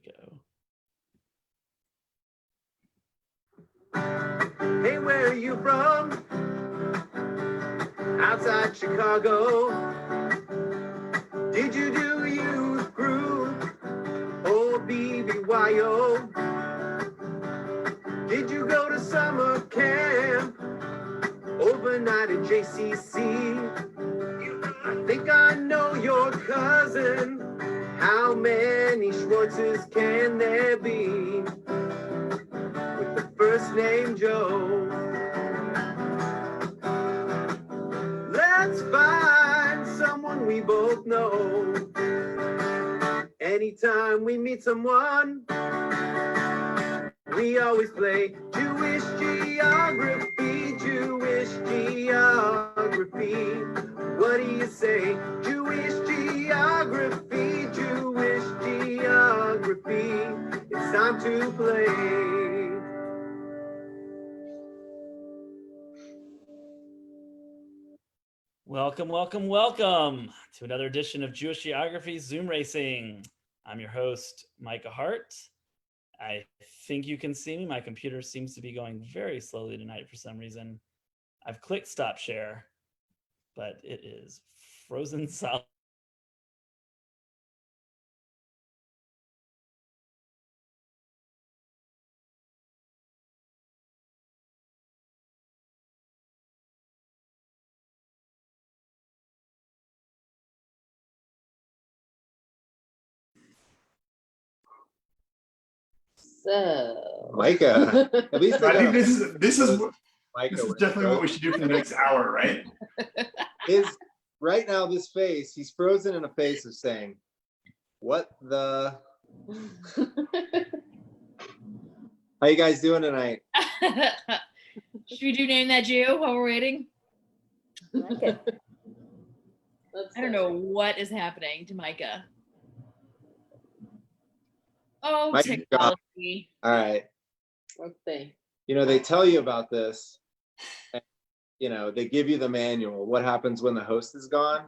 go. Hey, where are you from? Outside Chicago. Did you do youth group or BBYO? Did you go to summer camp, overnight at JCC? I think I know your cousin. How many Schwartzes can there be with the first name Joe? Let's find someone we both know. Anytime we meet someone, we always play Jewish geography, Jewish geography. What do you say? Jewish geography, Jewish geography. It's time to play. Welcome, welcome, welcome to another edition of Jewish Geography Zoom Racing. I'm your host, Micah Hart. I think you can see me. My computer seems to be going very slowly tonight for some reason. I've clicked stop share, but it is frozen solid. So, Micah, at least I think this is Micah, this is definitely what we should do for the next hour, right? Right now, this face, he's frozen in a face of saying, what the? How you guys doing tonight? Should we do Name That Jew while we're waiting? okay. I don't know what is happening to Micah. Oh, Micah, technology. All right. Let's see. You know, they tell you about this. And, you know, they give you the manual. What happens when the host is gone?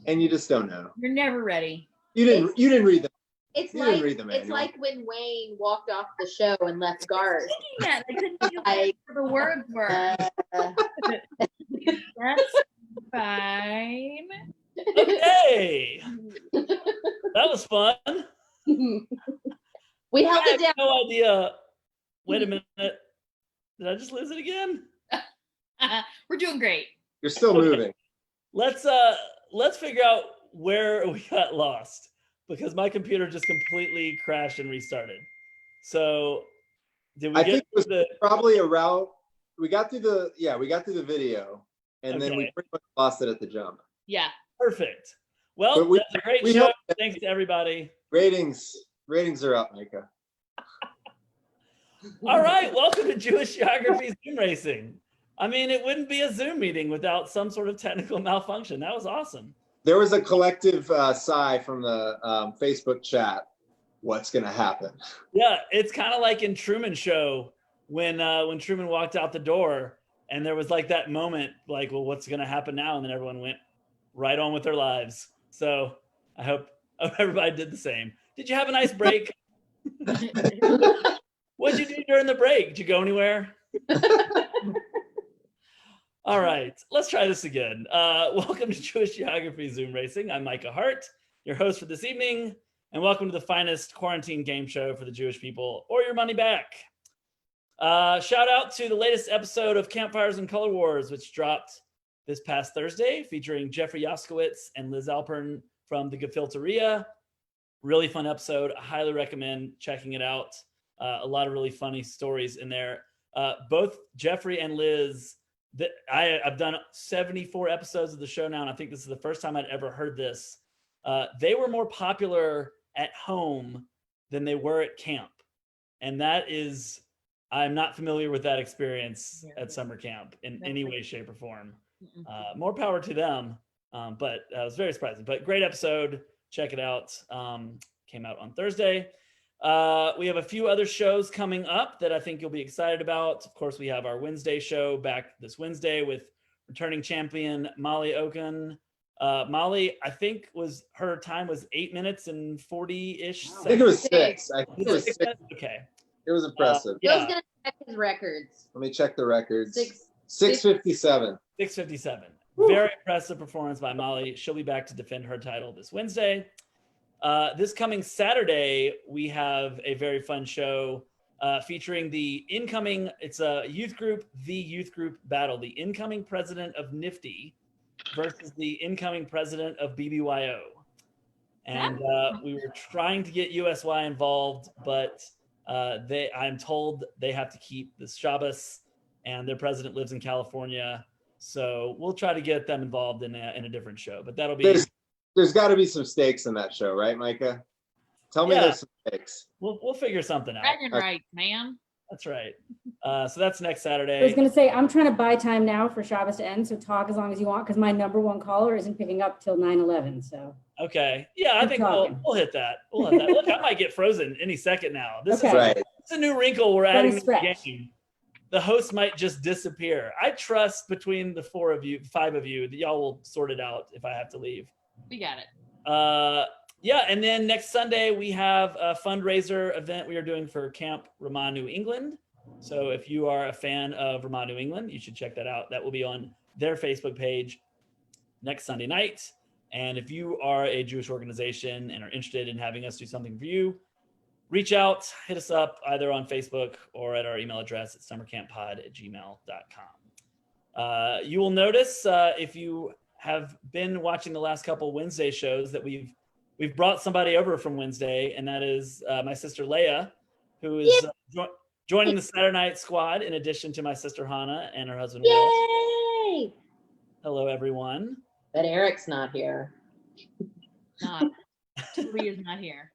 And you just don't know. You're never ready. You didn't read the. It's You didn't like read the manual. it's like when Wayne walked off the show and left guard. I couldn't figure out what the words were. That's fine. Okay, that was fun. We held I it down. have no idea. Wait a minute. Did I just lose it again? We're doing great. You're still moving. Let's figure out where we got lost because my computer just completely crashed and restarted. So did we I get think it was the probably a route. We got through the video, and then we Okay. pretty much lost it at the jump. Yeah. perfect? Well, But that's a great we show. hope- Thanks to everybody. Ratings are up, Micah. All right, welcome to Jewish Geography Zoom Racing. I mean, it wouldn't be a Zoom meeting without some sort of technical malfunction. That was awesome. There was a collective sigh from the Facebook chat. What's going to happen? Yeah, it's kind of like in Truman Show when Truman walked out the door and there was like that moment like, well, what's going to happen now? And then everyone went right on with their lives. So I hope everybody did the same. Did you have a nice break? What'd you do during the break? Did you go anywhere? All right, let's try this again. Welcome to Jewish Geography Zoom Racing. I'm Micah Hart, your host for this evening, and welcome to the finest quarantine game show for the Jewish people, or your money back. Shout out to the latest episode of Campfires and Color Wars, which dropped this past Thursday, featuring Jeffrey Yoskowitz and Liz Alpern from the Gefilteria. Really fun episode. I highly recommend checking it out. A lot of really funny stories in there. Both Jeffrey and Liz, I've done 74 episodes of the show now, and I think this is the first time I'd ever heard this. They were more popular at home than they were at camp. And that is, I'm not familiar with that experience at summer camp in any way, shape, or form. More power to them, but it was very surprising. But great episode. Check it out. Came out on Thursday. We have a few other shows coming up that I think you'll be excited about. Of course, we have our Wednesday show back this Wednesday with returning champion Molly Oken. Molly, I think her time was 8 minutes and 40-ish. Wow. I think it was Six. 6. I think it was 6. Okay. It was impressive. Joe's Yeah, gonna check his records. Let me check the records. 6:57. 6:57. 6:57. Very impressive performance by Molly. She'll be back to defend her title this Wednesday. This coming Saturday, we have a very fun show featuring the incoming, it's a youth group battle, the incoming president of Nifty versus the incoming president of BBYO. And we were trying to get USY involved, but I'm told they have to keep the Shabbos, and their president lives in California. So we'll try to get them involved in a different show, but that'll be. There's got to be some stakes in that show, right, Micah? Tell me there's some stakes. We'll figure something out. Bragging right, man. That's right. So that's next Saturday. I was going to say, I'm trying to buy time now for Shabbos to end, so talk as long as you want, because my number one caller isn't picking up till 9:11. So. Okay. Yeah, I Keep think talking. we'll hit that. We'll hit that. Look, I might get frozen any second now. This Okay. Right. is a new wrinkle we're adding to the stretch. game. The host might just disappear. I trust between the 5 of you, that y'all will sort it out if I have to leave. We got it. Yeah, and then next Sunday we have a fundraiser event we are doing for Camp Ramah New England. So if you are a fan of Ramah New England, you should check that out. That will be on their Facebook page next Sunday night. And if you are a Jewish organization and are interested in having us do something for you, reach out, hit us up either on Facebook or at our email address at summercamppod@gmail.com. You will notice if you have been watching the last couple Wednesday shows that we've brought somebody over from Wednesday, and that is my sister Leia, who is joining the Saturday night squad in addition to my sister Hannah and her husband Will. Yay! Hello, everyone. But Eric's not here. Not. Julie is not here.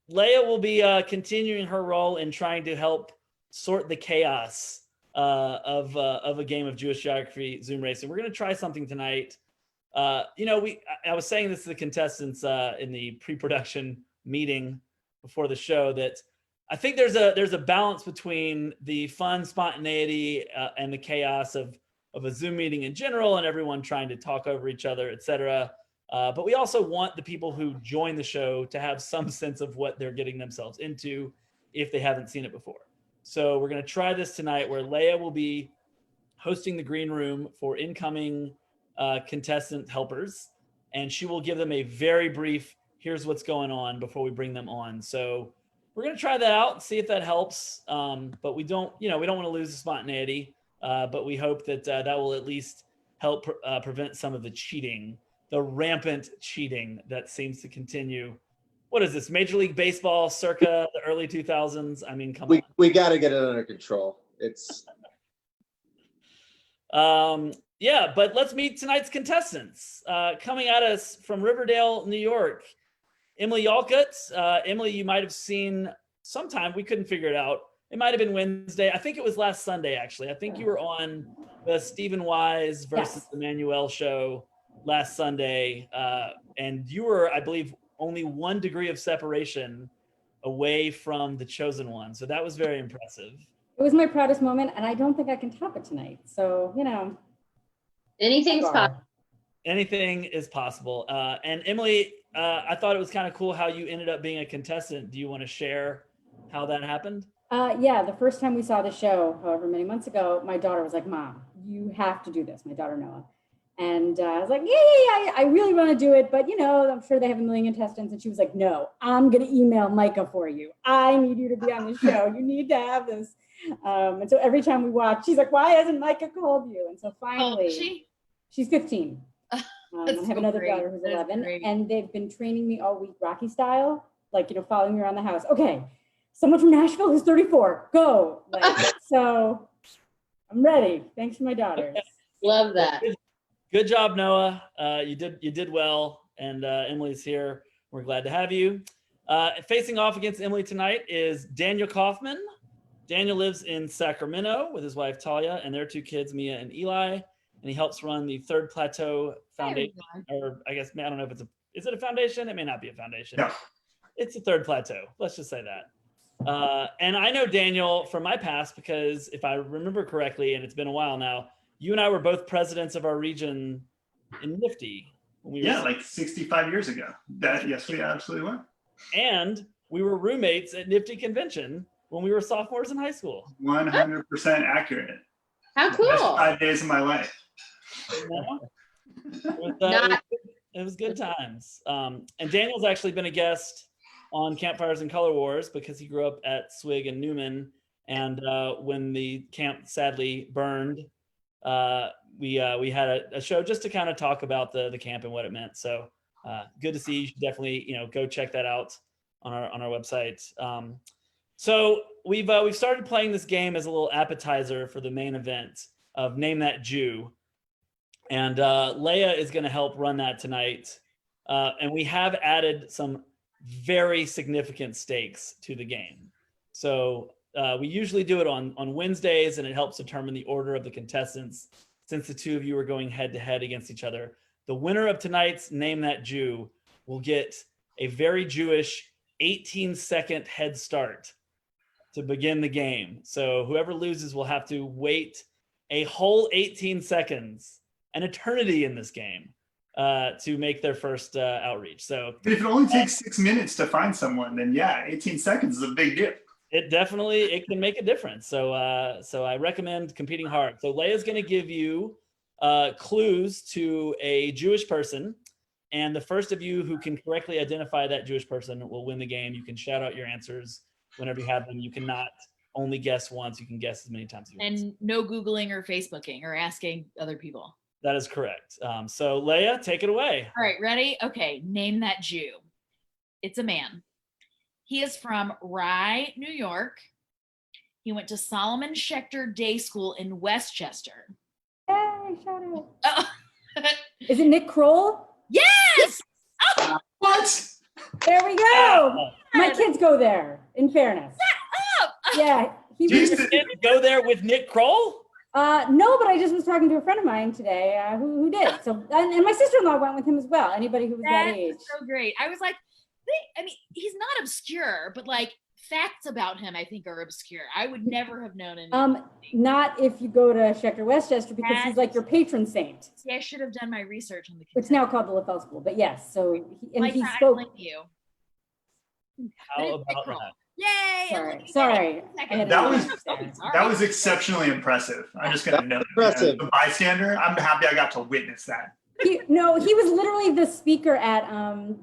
Leia will be continuing her role in trying to help sort the chaos of a game of Jewish geography Zoom racing. We're going to try something tonight. I was saying this to the contestants in the pre-production meeting before the show that I think there's a balance between the fun spontaneity and the chaos of a Zoom meeting in general and everyone trying to talk over each other, etc. But we also want the people who join the show to have some sense of what they're getting themselves into if they haven't seen it before. So we're going to try this tonight where Leia will be hosting the green room for incoming contestant helpers, and she will give them a very brief, here's what's going on before we bring them on. So we're going to try that out and see if that helps. But we don't want to lose the spontaneity, but we hope that that will at least help prevent some of the cheating, the rampant cheating that seems to continue. What is this, Major League Baseball circa the early 2000s? I mean, come on. We got to get it under control. It's yeah, but let's meet tonight's contestants. Coming at us from Riverdale, New York, Emily Yolkut. Emily, you might have seen sometime, we couldn't figure it out. It might have been Wednesday. I think it was last Sunday, actually. I think you were on the Stephen Wise versus Emmanuel show last Sunday. And you were, I believe, only 1 degree of separation away from the chosen one. So that was very impressive. It was my proudest moment, and I don't think I can top it tonight. So, Anything's possible. Anything is possible. And Emily, I thought it was kind of cool how you ended up being a contestant. Do you want to share how that happened? Yeah, the first time we saw the show, however many months ago, my daughter was like, Mom, you have to do this, my daughter Noah. And I was like, yeah, I really want to do it, but I'm sure they have a million contestants. And she was like, no, I'm going to email Micah for you. I need you to be on the show. You need to have this. And so every time we watch, she's like, why hasn't Micah called you? And so finally, she's 15. I have another daughter who's 11, and they've been training me all week, Rocky style, following me around the house. Okay, someone from Nashville who's 34, go. So I'm ready. Thanks for my daughters. Love that. Good job, Noah. You did well, and Emily's here. We're glad to have you. Facing off against Emily tonight is Daniel Kaufman. Daniel lives in Sacramento with his wife Talia and their 2 kids, Mia and Eli, and he helps run the Third Plateau Foundation. Or I guess, I don't know if is it a foundation? It may not be a foundation. No. It's a Third Plateau. Let's just say that. And I know Daniel from my past because if I remember correctly, and it's been a while now, you and I were both presidents of our region in Nifty. When we Yeah, were, like 65 years ago. Yes, we absolutely were. and we were roommates at Nifty Convention when we were sophomores in high school. 100% accurate. How Best cool. 5 days of my life. You know? Not- It was good times. And Daniel's actually been a guest on Campfires and Color Wars because he grew up at Swig and Newman. And when the camp sadly burned, we had a show just to kind of talk about the camp and what it meant. So good to see you. You should definitely go check that out on our website. So we've started playing this game as a little appetizer for the main event of Name That Jew. And Leia is going to help run that tonight. And we have added some very significant stakes to the game. So we usually do it on Wednesdays, and it helps determine the order of the contestants since the two of you are going head to head against each other. The winner of tonight's Name That Jew will get a very Jewish 18-second head start to begin the game. So whoever loses will have to wait a whole 18 seconds, an eternity in this game, to make their first outreach. So But if it only takes 6 minutes to find someone, then yeah, 18 seconds is a big deal. it can make a difference. So I recommend competing hard. So Leia's going to give you clues to a Jewish person, and the first of you who can correctly identify that Jewish person will win the game. You can shout out your answers whenever you have them. You cannot only guess once. You can guess as many times as you want. And no Googling or Facebooking or asking other people. That is correct. So Leia, take it away. All right, ready? Okay, name that Jew. It's a man. He is from Rye, New York. He went to Solomon Schechter Day School in Westchester. Hey, shout out. Oh. Is it Nick Kroll? Yes! Oh, What? There we go. My kids go there, in fairness. up! Yeah. He was Jesus. just, Did you go there with Nick Kroll? no, but I just was talking to a friend of mine today who did. So, and my sister-in-law went with him as well. Anybody who was that That age. is so great. I was like, he's not obscure, but like facts about him, I think, are obscure. I would never have known anything. Not if you go to Schechter Westchester, because he's like your patron saint. See, I should have done my research on the. It's now called the LaFell School, but yes. So he Like, he I spoke. blame you. How about that? Yay! Sorry. That was exceptionally impressitive. I'm just going to note impressive. the bystander. I'm happy I got to witness that. He was literally the speaker at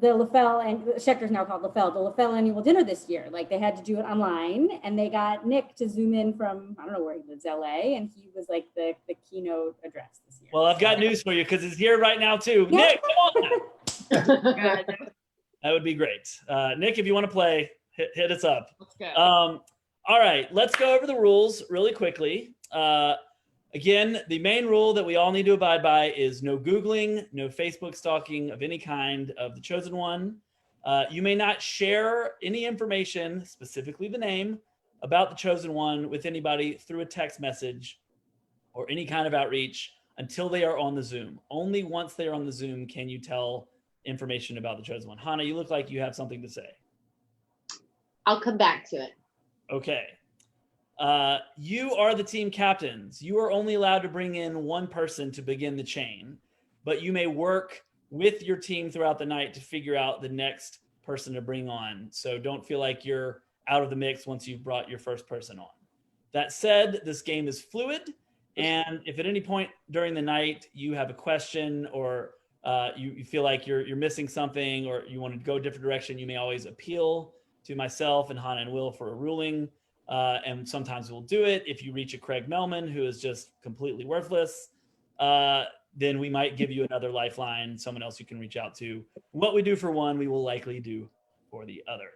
the LaFell, and Schechter's now called LaFell, the LaFell annual dinner this year. Like they had to do it online, and they got Nick to zoom in from, I don't know where he lives, LA, and he was like the keynote address this year. Well, I've got news for you because he's here right now too. Yeah. Nick, come on. Good. That would be great. Nick, if you want to play, hit us up. Let's go. All right, let's go over the rules really quickly. Again, the main rule that we all need to abide by is no Googling, no Facebook stalking of any kind of the chosen one. You may not share any information, specifically the name, about the chosen one with anybody through a text message or any kind of outreach until they are on the Zoom. Only once they are on the Zoom can you tell information about the chosen one. Hannah, you look like you have something to say. I'll come back to it. Okay. You are the team captains. You are only allowed to bring in one person to begin the chain, but you may work with your team throughout the night to figure out the next person to bring on. So don't feel like you're out of the mix once you've brought your first person on. That said, this game is fluid, and if at any point during the night you have a question or you feel like you're missing something or you want to go a different direction, you may always appeal to myself and Hannah and Will for a ruling. And sometimes we'll do it. If you reach a Craig Melman who is just completely worthless, then we might give you another lifeline, someone else you can reach out to. What we do for one, we will likely do for the other.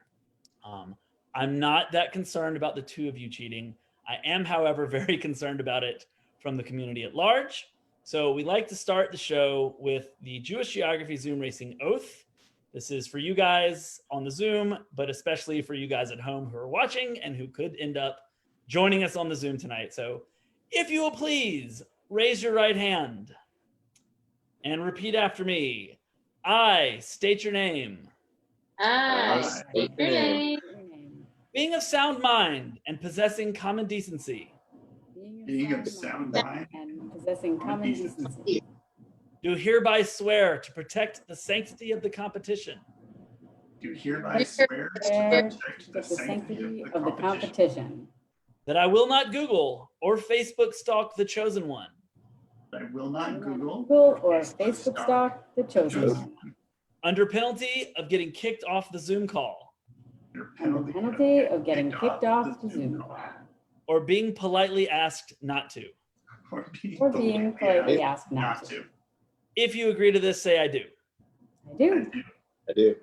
I'm not that concerned about the two of you cheating. I am, however, very concerned about it from the community at large. So we like to start the show with the Jewish Geography Zoom Racing Oath. This is for you guys on the Zoom, but especially for you guys at home who are watching and who could end up joining us on the Zoom tonight. So if you will please raise your right hand and repeat after me. I state your name. I state your name. Being of sound mind and possessing common decency. Being of sound mind and possessing common decency. do hereby swear to protect the sanctity of the competition, Do hereby swear to Swear protect the sanctity of the competition. that I will not Google or Facebook stalk the chosen one, I will not Google Google or Facebook stalk the chosen one. under penalty of getting kicked off the Zoom call, Under penalty of getting kicked off the Zoom call. or being politely asked not to. Or being politely asked not to. If you agree to this, say I do. I do. I do.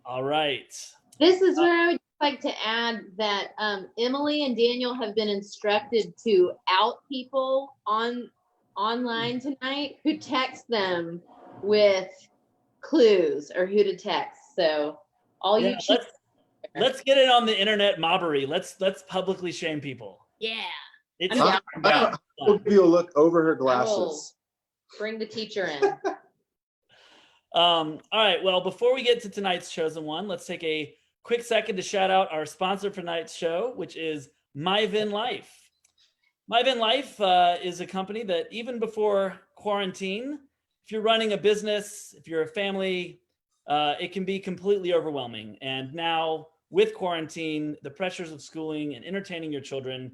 All right. This is where I would like to add that Emily and Daniel have been instructed to out people online tonight who text them with clues or who to text. So all you Let's get it on the internet mobbery. Let's publicly shame people. Yeah. It's Yeah. I hope you'll look over her glasses. bring the teacher in. All right. Well, before we get to tonight's chosen one, let's take a quick second to shout out our sponsor for tonight's show, which is MyVin Life. MyVin Life is a company that even before quarantine, if you're running a business, if you're a family, it can be completely overwhelming. And now with quarantine, the pressures of schooling and entertaining your children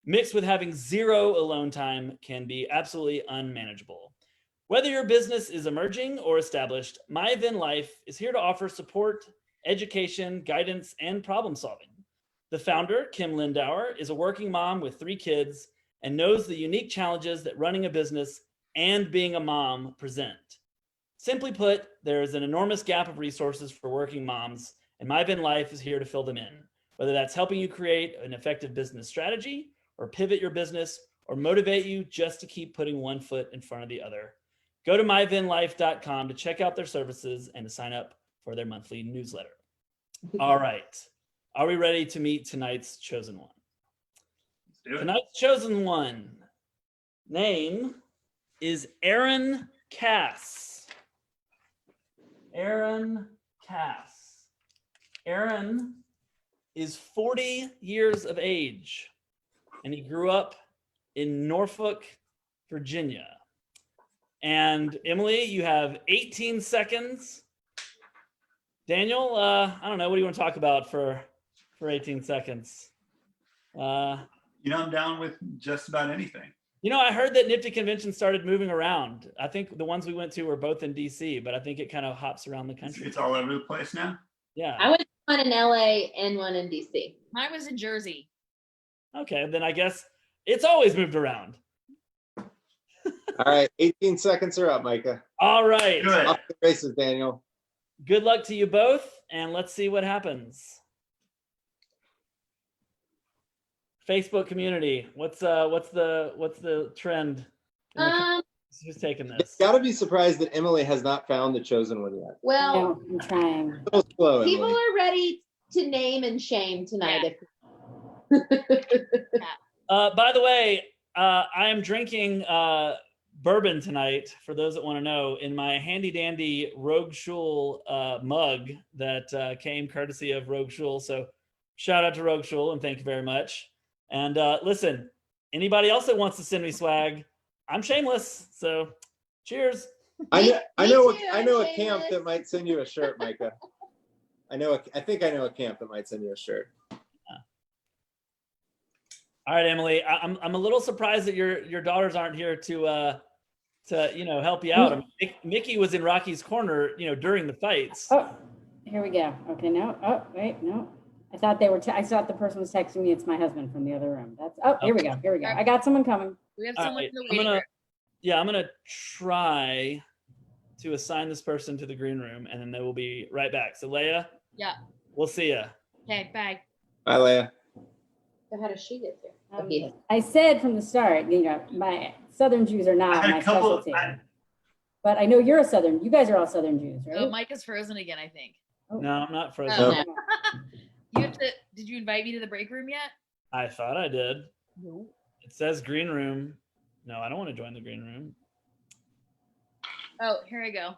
mixed with having zero alone time can be absolutely unmanageable. Whether your business is emerging or established, MyVin Life is here to offer support, education, guidance, and problem solving. The founder, Kim Lindauer, is a working mom with 3 kids and knows the unique challenges that running a business and being a mom present. Simply put, there is an enormous gap of resources for working moms, and MyVin Life is here to fill them in. Whether that's helping you create an effective business strategy, or pivot your business, or motivate you just to keep putting one foot in front of the other. Go to myvinlife.com to check out their services and to sign up for their monthly newsletter. All right. Are we ready to meet tonight's chosen one? Let's do it. Tonight's chosen one name is Aaron Cass. Aaron Cass. Aaron is 40 years of age, and he grew up in Norfolk, Virginia. And Emily, you have 18 seconds. Daniel, I don't know. What do you want to talk about for 18 seconds? I'm down with just about anything. I heard that Nifty Convention started moving around. I think the ones we went to were both in DC, but I think it kind of hops around the country. It's all over the place now. Yeah. I went to one in LA and one in DC. Mine was in Jersey. Okay, then I guess it's always moved around. All right, 18 seconds are up, Micah. All right. Good. Off the races, Daniel. Good luck to you both, and let's see what happens. Facebook community, what's the trend? Who's taking this? Got to be surprised that Emily has not found the chosen one yet. Well, No, I'm trying. A little slow, people Emily. are ready to name and shame tonight. By the way, I am drinking bourbon tonight, for those that want to know, in my handy dandy Rogue Shul mug that came courtesy of Rogue Shul. So shout out to Rogue Shul and thank you very much. And listen, anybody else that wants to send me swag, I'm shameless. So cheers. I know a Shameless. camp that might send you a shirt, Micah. I think I know a camp that might send you a shirt. All right, Emily, I'm a little surprised that your daughters aren't here to help you out. I mean, Mickey was in Rocky's corner, during the fights. Oh, here we go. Okay, no. Oh, wait, no. I thought I thought the person was texting me. It's my husband from the other room. Here we go. Here we go. I got someone coming. We have All someone right, in the waiting room. I'm gonna try to assign this person to the green room, and then they will be right back. So Leia, Yeah. we'll see ya. Okay, bye. Bye, Leia. So how does she get there? I said from the start, my Southern Jews are I not had my a couple. specialty. But I know you're a Southern. You guys are all Southern Jews, right? Oh, Mike is frozen again, I think. No, I'm not frozen. Oh, No. no. Did you invite me to the break room yet? I thought I did. No. It says green room. No, I don't want to join the green room. Oh, here I go.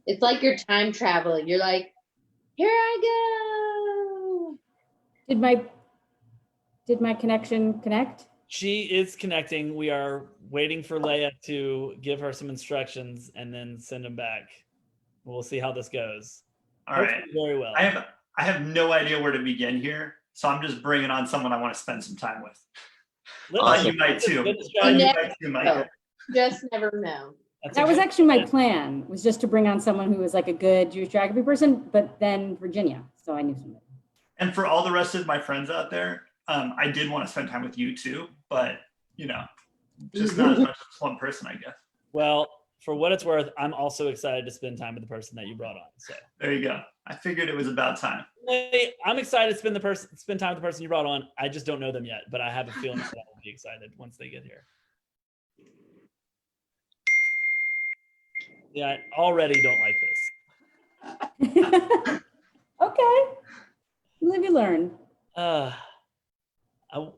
It's like you're time traveling. You're like, here I go. Did my connection connect? She is connecting. We are waiting for Leia to give her some instructions and then send them back. We'll see how this goes. All right. Hopefully very well. I have no idea where to begin here, so I'm just bringing on someone I want to spend some time with. Listen, You might too. good You strategy. might too, Micah. Just never know. That's a That was good actually my plan. plan, was just to bring on someone who was like a good Jewish geography person, but then Virginia. So I knew somebody. And for all the rest of my friends out there, I did want to spend time with you too, but just not as much as one person, I guess. Well, for what it's worth, I'm also excited to spend time with the person that you brought on. So There you go. I figured it was about time. I'm excited to spend time with the person you brought on. I just don't know them yet, but I have a feeling that I will be excited once they get here. Yeah, I already don't like this. Okay. Live, you learn.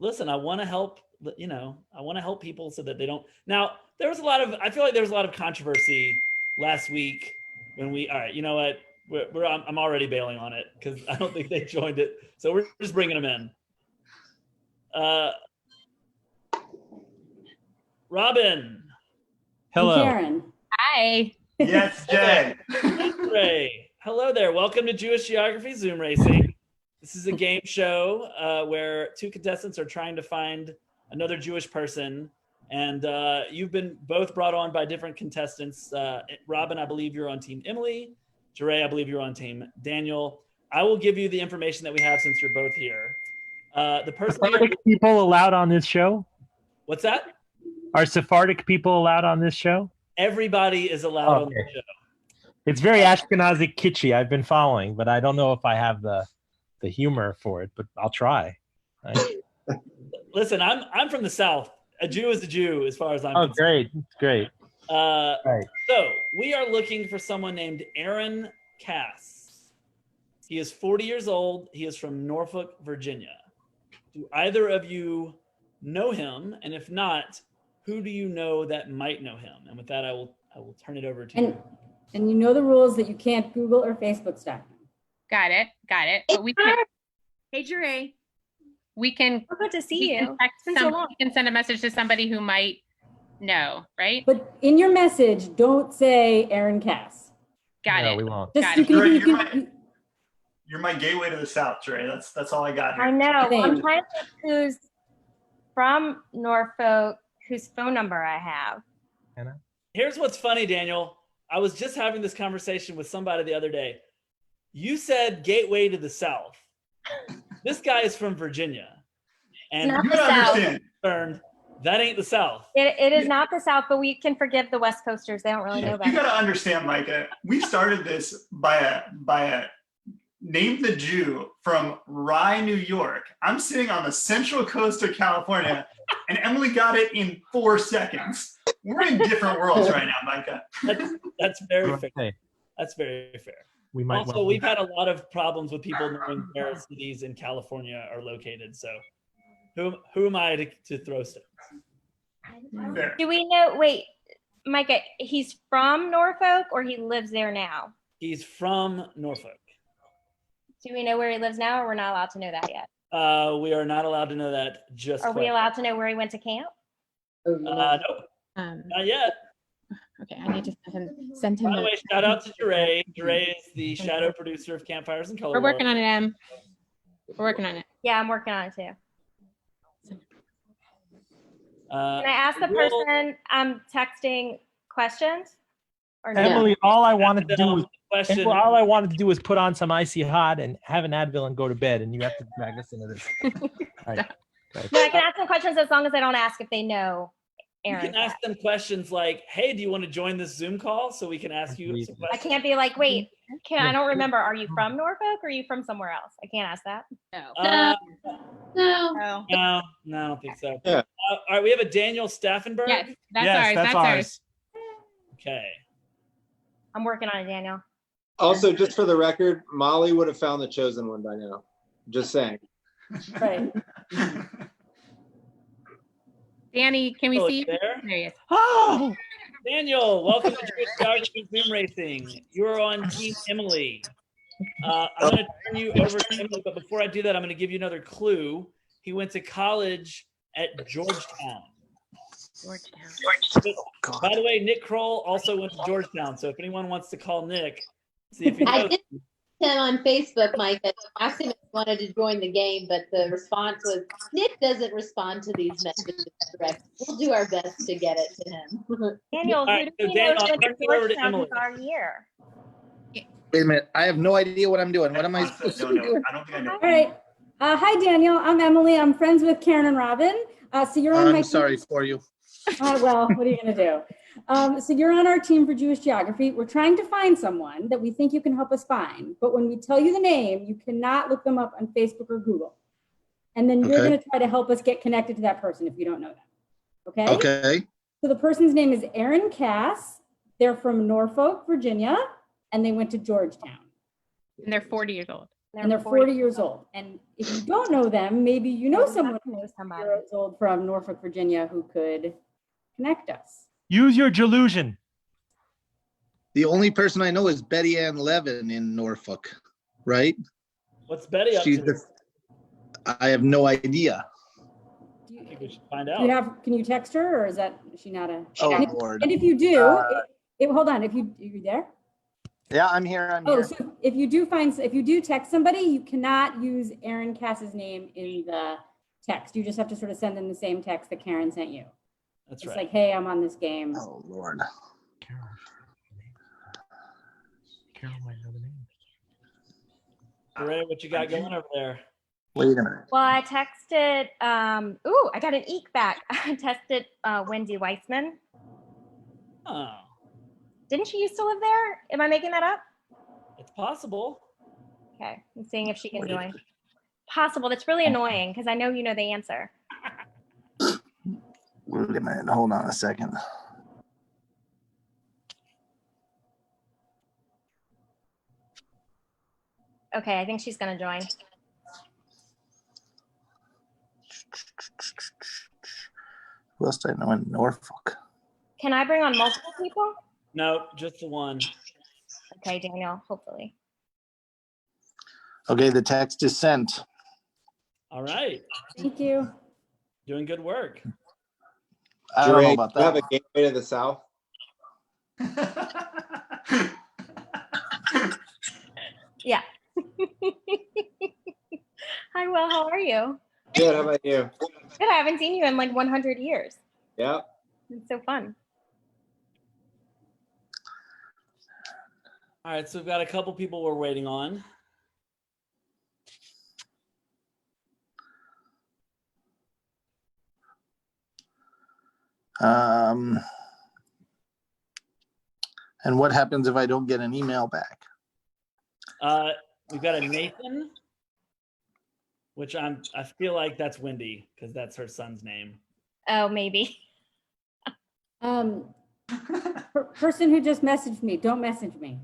Listen, I want to help, I want to help people so that they don't. Now, I feel like there was a lot of controversy last week when all right, you know what? I'm already bailing on it because I don't think they joined it. So we're just bringing them in. Robin. Hello. And Karen. Hi. Yes, Jay. Ray. Hello there. Welcome to Jewish Geography Zoom Racing. This is a game show where two contestants are trying to find another Jewish person. And you've been both brought on by different contestants. Robin, I believe you're on team Emily. Jeray, I believe you're on team Daniel. I will give you the information that we have since you're both here. The person. Sephardic people allowed on this show? What's that? Are Sephardic people allowed on this show? Everybody is allowed on the show. It's very Ashkenazi kitschy. I've been following, but I don't know if I have the humor for it, but I'll try. Listen, I'm from the South. A Jew is a Jew as far as I'm concerned. Great. Right. So we are looking for someone named Aaron Cass. He is 40 years old. He is from Norfolk, Virginia. Do either of you know him? And if not, who do you know that might know him? And with that, I will turn it over to you. And you know the rules that you can't Google or Facebook stalk them. Got it. But we can. Hey, Jeray. We can. Good to see you. We can send a message to somebody who might know, right? But in your message, don't say Aaron Cass. Got it. We won't. Just You're my gateway to the South, Trey. That's all I got here. I know. Same. I'm trying to think who's from Norfolk, whose phone number I have. Here's what's funny, Daniel. I was just having this conversation with somebody the other day. You said gateway to the South. This guy is from Virginia. And Not You the gotta South. understand. that ain't the South. It is not the South, but we can forgive the West Coasters. They don't really know about You it. gotta understand, Micah. We started this by a name the Jew from Rye, New York. I'm sitting on the central coast of California, and Emily got it in 4 seconds. We're in different worlds right now, Micah. That's very fair. Okay. That's very fair. We might. Also, we've had a lot of problems with people knowing where cities in California are located. So who am I to throw stones? Fair. Do we know? Wait, Micah, he's from Norfolk or he lives there now? He's from Norfolk. Do we know where he lives now, or we're not allowed to know that yet? We are not allowed to know that just Are we quite. allowed to know where he went to camp? Nope, not yet. Okay, I need to send him. By the way, shout out to Jeray. Jeray is the shadow producer of Campfires and Color We're working World. on it, Em. We're working on it. Yeah, I'm working on it too. Uh, Can I ask the person I'm texting questions? Or no? Emily, all I wanted to do was question. all I wanted to do was put on some icy hot and have an Advil and go to bed, and you have to drag us into this. All right. No, I can ask them questions as long as I don't ask if they know You Aaron. can ask them questions like, "Hey, do you want to join this Zoom call so we can ask you some I questions?" can't be like, wait, I don't remember. Are you from Norfolk or are you from somewhere else? I can't ask that. No. No. No. No, I don't think so. Yeah. All right, we have a Daniel Staffenberg. Yes, that's Yes, ours. that's That's ours. ours. Okay. I'm working on it, Daniel. Also, just for the record, Molly would have found the chosen one by now. Just saying. Right. Danny, can we Oh, see? there? There he is. Oh, Daniel, welcome to Jewish Geography Zoom Racing. You're on Team Emily. I'm going to turn you over to Emily, but before I do that, I'm going to give you another clue. He went to college at Georgetown. Georgetown. By the way, Nick Kroll also went to Georgetown. So if anyone wants to call Nick, see if he I knows. did him on Facebook, Mike. I asked him if he wanted to join the game, but the response was, Nick doesn't respond to these messages direct. We'll do our best to get it to him. Daniel, All right, who do so we Daniel, know I'll went turn to it over to Georgetown Emily. who's already here? Wait a minute. I have no idea what I'm doing. What am I supposed to be doing? I don't think I know. All right. Hi, Daniel. I'm Emily. I'm friends with Karen and Robin. So you're on my I'm sorry for you. well, what are you going to do? So you're on our team for Jewish geography. We're trying to find someone that we think you can help us find. But when we tell you the name, you cannot look them up on Facebook or Google. And then you're Okay. going to try to help us get connected to that person if you don't know them. Okay? Okay. So the person's name is Aaron Cass. They're from Norfolk, Virginia, and they went to Georgetown. And they're 40 years old. And they're 40 years old. And if you don't know them, maybe you know someone who's 40 years old from Norfolk, Virginia, who could connect us. Use your delusion. The only person I know is Betty Ann Levin in Norfolk, right? What's Betty up She's to? the, I have no idea. I think we should find Do you out. have? Can you text her, or is she not a? Oh, and, if, Lord. and if you do, hold on. If you there? Yeah, I'm here. I'm Oh, here. so if you do text somebody, you cannot use Aaron Cass's name in the text. You just have to sort of send them the same text that Karen sent you. That's It's right. like, hey, I'm on this game. Oh, Lord. Carol might know the name. Ray, what you got going over there? Wait a minute. Well, I texted, I got an eek back. I texted Wendy Weissman. Oh, Didn't she used to live there? Am I making that up? it's possible. Okay, I'm seeing if she can join. Possible. That's really annoying because I know you know the answer. Wait a minute. Hold on a second. Okay, I think she's gonna join. Who else do I know in Norfolk? Can I bring on multiple people? No, just the one. Okay, Daniel, hopefully. Okay, the text is sent. All right. Thank you. Doing good work. Dre, I don't know do about you have a that. gateway to the south? Yeah. Hi, Will. How are you? Good. How about you? Good. I haven't seen you in like 100 years. Yeah. It's so fun. All right, so we've got a couple people we're waiting on. And what happens if I don't get an email back? We've got a Nathan, which I feel like that's Wendy because that's her son's name. Oh, maybe. Person who just messaged me, don't message me.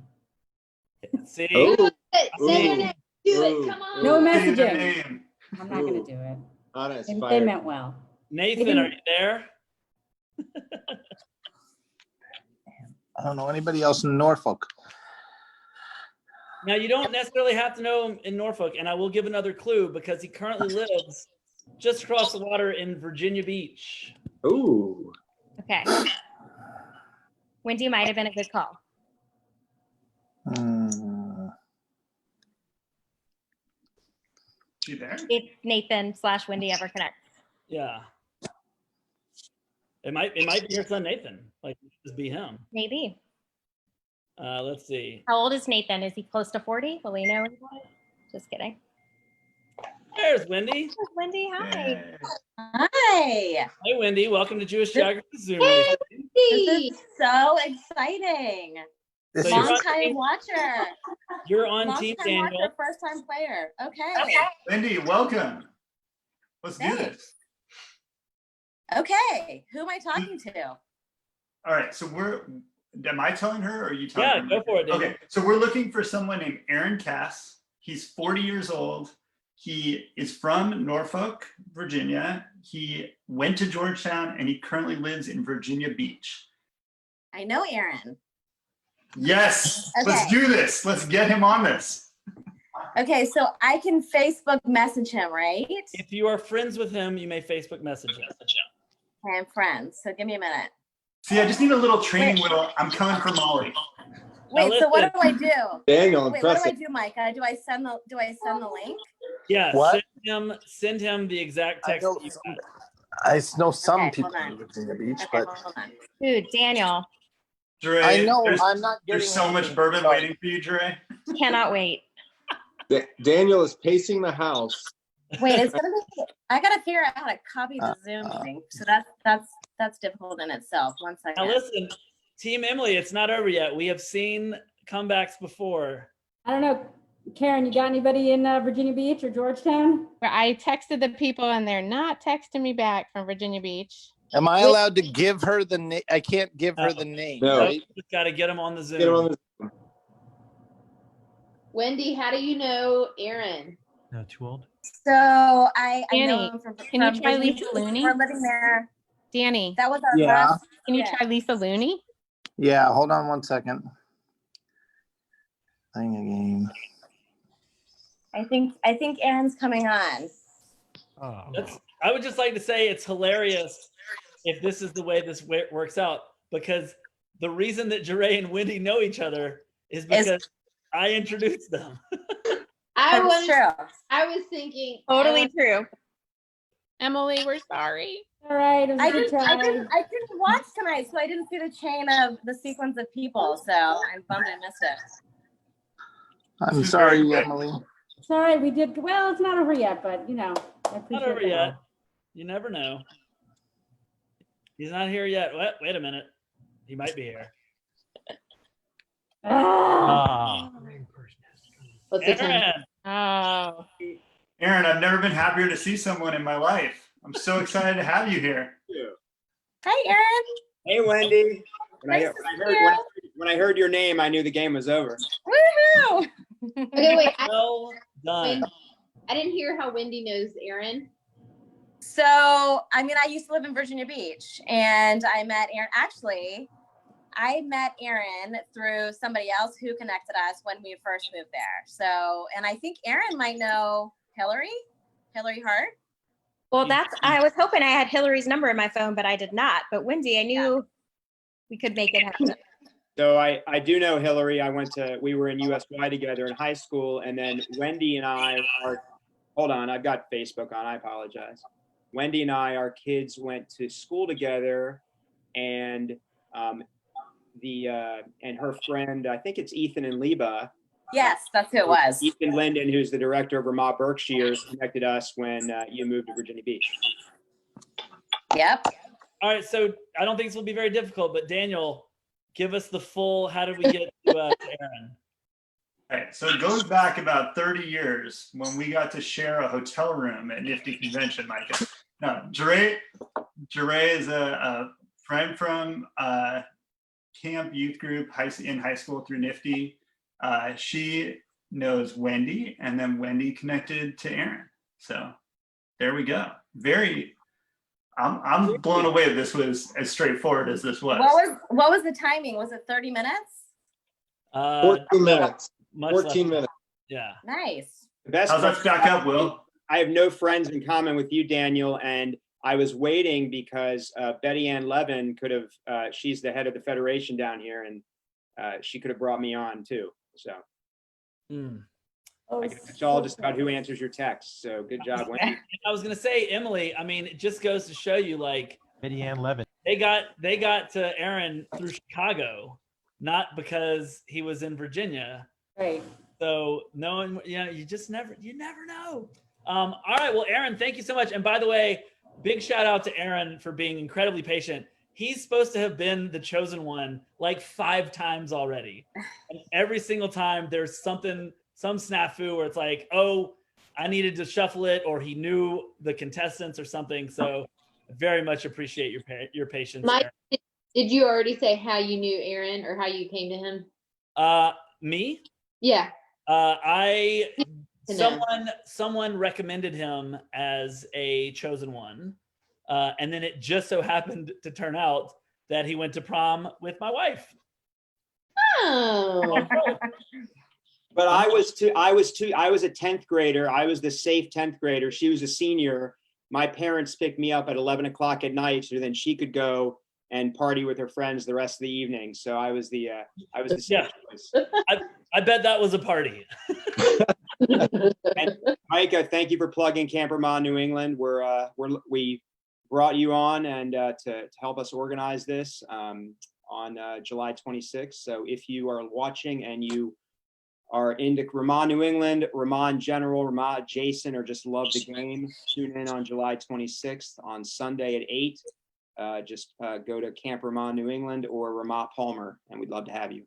See? Do it. Say Ooh. their name. Do it. Ooh. Come on. No Say their messaging. name. I'm not going to do it. Honest They fire. meant well. Nathan, are you there? I don't know anybody else in Norfolk. Now, you don't necessarily have to know him in Norfolk, and I will give another clue because he currently lives just across the water in Virginia Beach. Ooh. Okay. Wendy might have been a good call. You there? If Nathan/Wendy ever connect. Yeah. It might be your son Nathan. Like, just be him. Maybe. Let's see. How old is Nathan? Is he close to 40? Will we know anything? Just kidding. There's Wendy. There's Wendy. Hi. Hi. Hey, Wendy. Welcome to Jewish Geography Zoom. Hey, This is so exciting. This So is Long time watcher. You're on Long Team time Daniel. watcher, first time player. Okay. Wendy, welcome. Let's do this. Okay. Who am I talking to? All right, so am I telling her or are you telling her? Yeah, go for it, Daniel. Okay, so we're looking for someone named Aaron Cass. He's 40 years old. He is from Norfolk, Virginia. He went to Georgetown and he currently lives in Virginia Beach. I know Aaron. Yes, let's Okay. do this. Let's get him on this. Okay, so I can Facebook message him, right? If you are friends with him, you may Facebook message him. Okay, I'm friends. So give me a minute. See, I just need a little training, Will. I'm coming for Molly. Wait, so what do I do? Daniel, Wait, what do I impressive. do, Micah? Do I send the link? Yeah, What? send him the exact text that you got. I know some Okay, people hold on. in Virginia Beach, Okay, but hold on. Dude, Daniel, Dre, I know there's, I'm not getting there's so much anything. bourbon Sorry. waiting for you, Dre. cannot wait. Daniel is pacing the house. Wait, it's gonna be. I gotta figure out how to copy the Zoom meeting. So that's difficult in itself. One second. Now listen, Team Emily, it's not over yet. We have seen comebacks before. I don't know. Karen, you got anybody in Virginia Beach or Georgetown? Where I texted the people and they're not texting me back from Virginia Beach. Am I allowed to give her the name? I can't give her the name, No. right? Just got to get him on the Zoom. Get him on the Wendy, how do you know Aaron? No, too old. So I know Danny, him from can you try Virginia Lisa Beach. Looney? We're living there. Danny, That was our Yeah. last. can you yeah. try Lisa Looney? Yeah, hold on one second. Playing a game. I think Aaron's coming on. Oh. I would just like to say it's hilarious if this is the way this works out, because the reason that Jeray and Wendy know each other is because I introduced them. I That's true. I was thinking. Totally true. Emily, we're sorry. All right. It was a good try. I didn't watch tonight, so I didn't see the chain of the sequence of people. So I'm bummed I missed it. I'm sorry, Emily. It's all right. We did well. It's not over yet, but you know, I appreciate Not over the yet. help. You never know. He's not here yet. Wait a minute. He might be here. Ah. What's the time? Aaron. Oh, Aaron, I've never been happier to see someone in my life. I'm so excited to have you here. Hi, Aaron. Hey, Wendy. Nice to see you. When I heard your name, I knew the game was over. Woohoo! Okay, wait. Well done. I didn't hear how Wendy knows Aaron. So, I mean, I used to live in Virginia Beach, and I met Aaron. Actually, I met Aaron through somebody else who connected us when we first moved there. So, and I think Aaron might know Hillary Hart. Well, I was hoping I had Hillary's number in my phone, but I did not. But Wendy, I knew we could make it happen. So I do know Hillary. We were in USY together in high school, and then Wendy and I hold on, I've got Facebook on, I apologize. Wendy and our kids went to school together, and and her friend, I think it's Ethan and Leba. Yes, that's who it was. Ethan Linden, who's the director of Vermont Berkshires, connected us when you moved to Virginia Beach. Yep. All right, so I don't think this will be very difficult, but Daniel, give us the full, how did we get to Aaron? All right, so it goes back about 30 years when we got to share a hotel room at Nifty Convention, Micah. No, Jeray is a friend from camp youth group in high school through Nifty. She knows Wendy, and then Wendy connected to Aaron. So there we go. I'm blown away that this was as straightforward as this was. What was the timing? Was it 30 minutes? 14 minutes. 14 minutes. Yeah. Nice. The best How's that stack up, Will? I have no friends in common with you, Daniel, and I was waiting because Betty Ann Levin could have, she's the head of the federation down here, and she could have brought me on too. So I guess it's all just about who answers your text. So good job, Wendy. I was gonna say, Emily, I mean, it just goes to show you, like, Betty Ann Levin. they got to Aaron through Chicago, not because he was in Virginia. Right. So knowing, you never know. All right, well, Aaron, thank you so much. And by the way, big shout out to Aaron for being incredibly patient. He's supposed to have been the chosen one like 5 times already. And every single time there's some snafu where it's like, oh, I needed to shuffle it, or he knew the contestants or something. So I very much appreciate your patience. Mike, did you already say how you knew Aaron or how you came to him? Me? Yeah. Someone recommended him as a chosen one. And then it just so happened to turn out that he went to prom with my wife. Oh. But I was a 10th grader. I was the safe 10th grader. She was a senior. My parents picked me up at 11 o'clock at night, so then she could go and party with her friends the rest of the evening. So I was the safe choice. I bet that was a party. And Micah, thank you for plugging Camper Mon New England. We brought you on and to help us organize this on July 26th. So if you are watching and you are into Ramon New England, Ramon General, Ramon Jason, or just love the game, tune in on July 26th on Sunday at 8. Just go to Camp Ramon New England or Ramon Palmer, and we'd love to have you.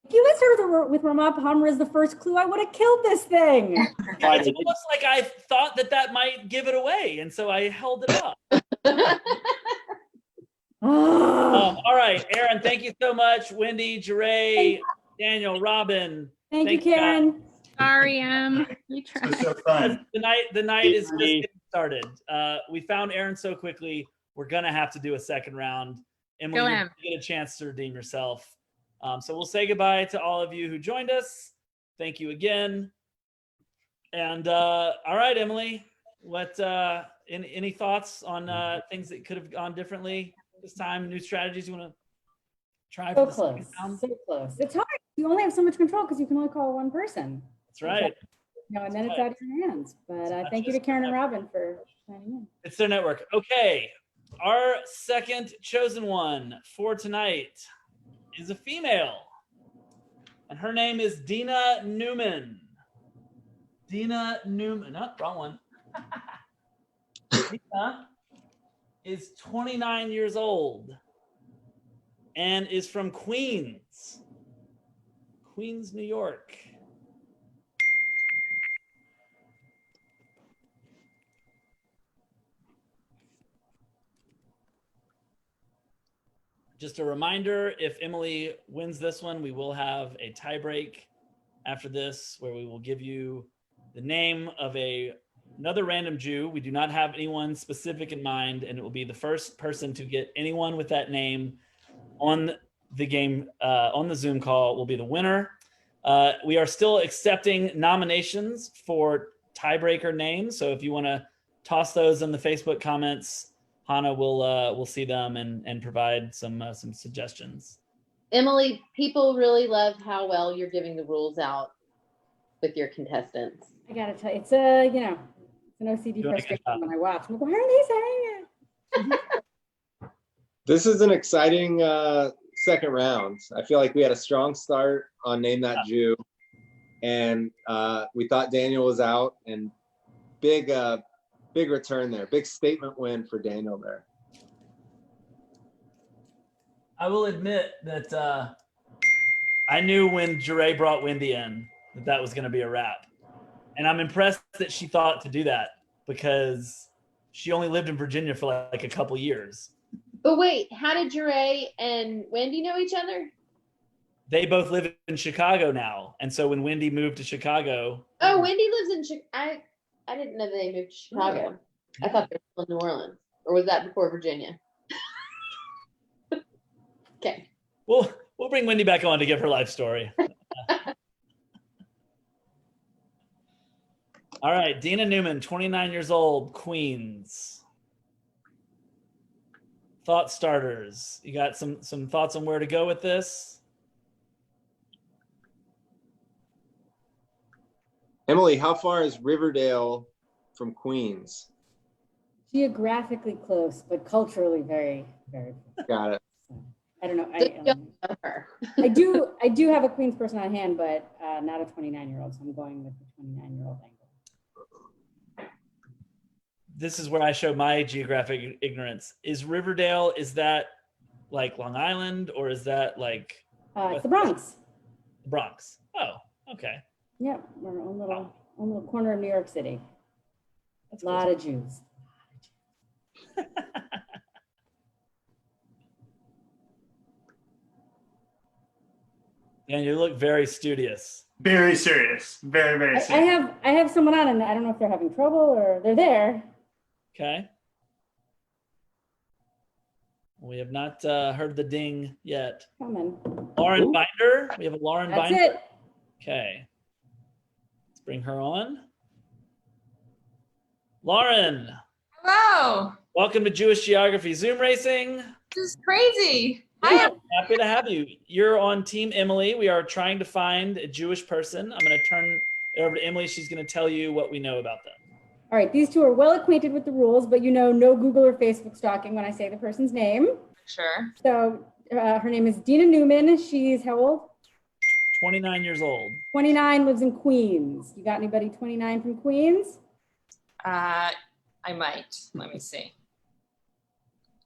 If you had started with Ramon Palmer as the first clue, I would have killed this thing. It's almost like I thought that might give it away, and so I held it up. All right, Aaron, thank you so much. Wendy, Jeray, Daniel, Robin. Thank you, Karen. Sorry, you It was so fun. The night is just getting started. We found Aaron so quickly. We're gonna have to do a second round. Emily, you get a chance to redeem yourself. So we'll say goodbye to all of you who joined us. Thank you again. And all right, Emily, what any thoughts on things that could have gone differently this time? New strategies you want to try? So close, so close. It's hard. You only have so much control because you can only call one person. That's right. And then it's out of your hands. But thank you to Karen and Robin for signing in. It's their network. Okay, our second chosen one for tonight is a female, and her name is Dina Newman. Dina Newman. No, wrong one. Dina is 29 years old and is from Queens, New York. Just a reminder, if Emily wins this one, we will have a tie break after this where we will give you the name of another random Jew. We do not have anyone specific in mind, and it will be the first person to get anyone with that name on the game, on the Zoom call, will be the winner. We are still accepting nominations for tiebreaker names. So if you want to toss those in the Facebook comments, Hannah will see them and provide some suggestions. Emily, people really love how well you're giving the rules out with your contestants. I gotta tell you, it's an OCD frustration when I watch. I'm like, why are they saying it? This is an exciting second round. I feel like we had a strong start on Name That Jew, and we thought Daniel was out, and big return there. Big statement win for Daniel there. I will admit that I knew when Jeray brought Wendy in that was going to be a wrap. And I'm impressed that she thought to do that because she only lived in Virginia for like a couple years. But wait, how did Jeray and Wendy know each other? They both live in Chicago now. And so when Wendy moved to Chicago. Oh, Wendy lives in Chicago. I didn't know they moved to Chicago. I thought they were in New Orleans. Or was that before Virginia? Okay. We'll bring Wendy back on to give her life story. All right, Dina Newman, 29 years old, Queens. Thought starters. You got some thoughts on where to go with this? Emily, how far is Riverdale from Queens? Geographically close, but culturally very, very close. Got it. I don't know. I do have a Queens person on hand, but not a 29-year-old. So I'm going with the 29-year-old angle. This is where I show my geographic ignorance. Is Riverdale, is that like Long Island, or is that like? It's the Bronx. The Bronx. Oh, okay. Yeah, we're own little corner of New York City. That's a lot of Jews. And you look very studious. Very serious. Very, very serious. I have someone on, and I don't know if they're having trouble or they're there. Okay. We have not heard the ding yet. Coming. Lauren Binder. We have a Lauren That's Binder. it. Okay. bring her on. Lauren, Hello. welcome to Jewish Geography Zoom Racing. This is crazy. Hi. Happy to have you. You're on Team Emily. We are trying to find a Jewish person. I'm going to turn it over to Emily. She's going to tell you what we know about them. All right, these two are well acquainted with the rules, but you know, no Google or Facebook stalking when I say the person's name. Sure. So her name is Dina Newman. She's how old? 29 years old. 29, lives in Queens. You got anybody 29 from Queens? I might. Let me see.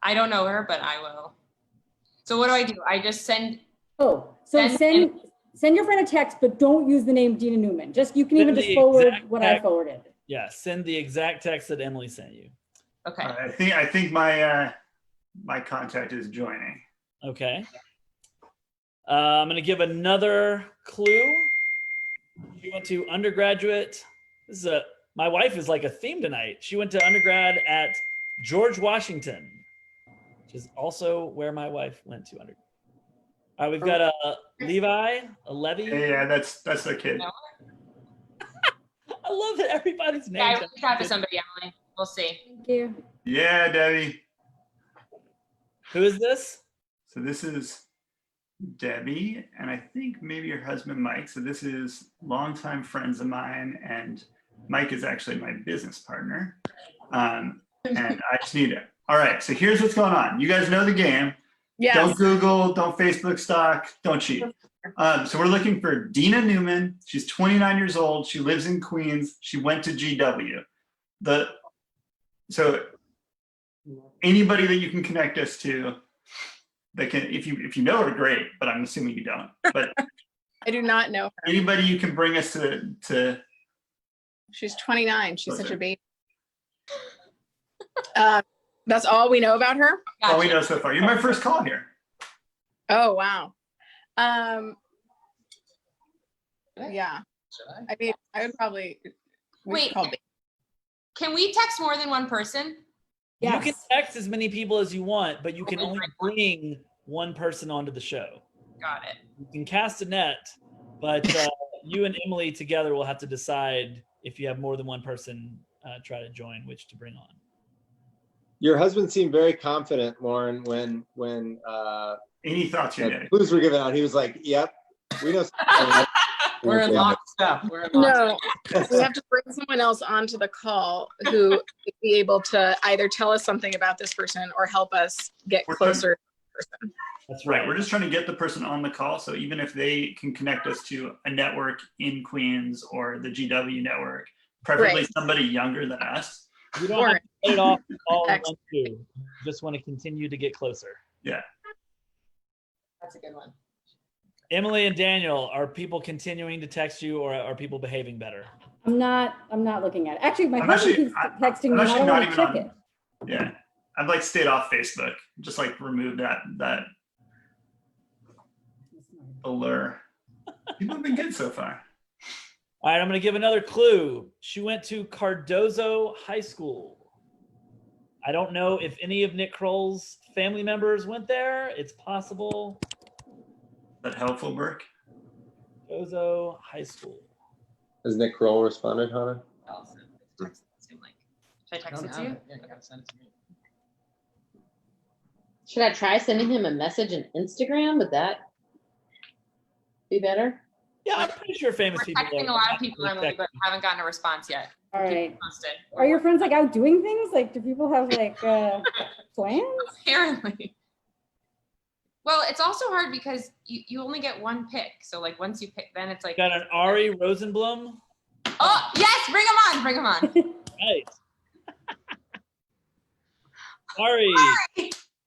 I don't know her, but I will. So what do? I just send. Oh, so send your friend a text, but don't use the name Dina Newman. Just you can even just forward what I forwarded. Yeah, send the exact text that Emily sent you. Okay. I think my my contact is joining. Okay. I'm going to give another clue. She went to undergraduate. This is my wife is like a theme tonight. She went to undergrad at George Washington, which is also where my wife went to undergrad. All right, we've got a Levi, a Levy. Yeah, that's the kid. I love that everybody's name. Yeah, I reached out to somebody, Emily. We'll see. Thank you. Yeah, Debbie. Who is this? So this is Debbie, and I think maybe your husband, Mike. So this is longtime friends of mine, and Mike is actually my business partner. And I just need it. All right, so here's what's going on. You guys know the game. Yes. Don't Google, don't Facebook stalk, don't cheat. So we're looking for Dina Newman. She's 29 years old. She lives in Queens. She went to GW. So anybody that you can connect us to, that can, if you know her, great. But I'm assuming you don't. But I do not know her. Anybody you can bring us to. She's 29. She's such a baby. That's all we know about her? All we know so far. You're my first call here. Oh, wow. Yeah. I mean, I would probably Wait. Can we text more than one person? You can text as many people as you want, but you can only bring one person onto the show. Got it. You can cast a net, but you and Emily together will have to decide if you have more than one person try to join, which to bring on. Your husband seemed very confident, Lauren, when any thoughts you did. Clues were given out. He was like, "Yep, we know." We're in lockstep. We're in No, lockstep. we have to bring someone else onto the call who would be able to either tell us something about this person or help us get closer to the person. That's right. We're just trying to get the person on the call. So even if they can connect us to a network in Queens or the GW network, preferably somebody younger than us. You don't have to get it off all in one two. You just want to continue to get closer. Yeah. That's a good one. Emily and Daniel, are people continuing to text you, or are people behaving better? I'm not looking at it. Actually, my I'm husband actually- keeps texting me. I'm And I actually don't not want to even check on- it. Yeah. I've like stayed off Facebook. Just like remove that allure. People have been good so far. All right, I'm going to give another clue. She went to Cardozo High School. I don't know if any of Nick Kroll's family members went there. It's possible. Is that helpful, Burke? Cardozo High School. Has Nick Kroll responded, Hannah? Should I text it to you? Yeah, you gotta send it to me. Should I try sending him a message on Instagram? Would that be better? Yeah, I'm pretty sure famous We're people texting a lot of people, Emily, but haven't gotten a response yet. All right. Posted. Are your friends like out doing things? Like, do people have like plans? Apparently. Well, it's also hard because you only get one pick. So like once you pick, then it's like. Got an Ari Rosenblum. Oh yes, bring him on, bring him on. Right. Ari.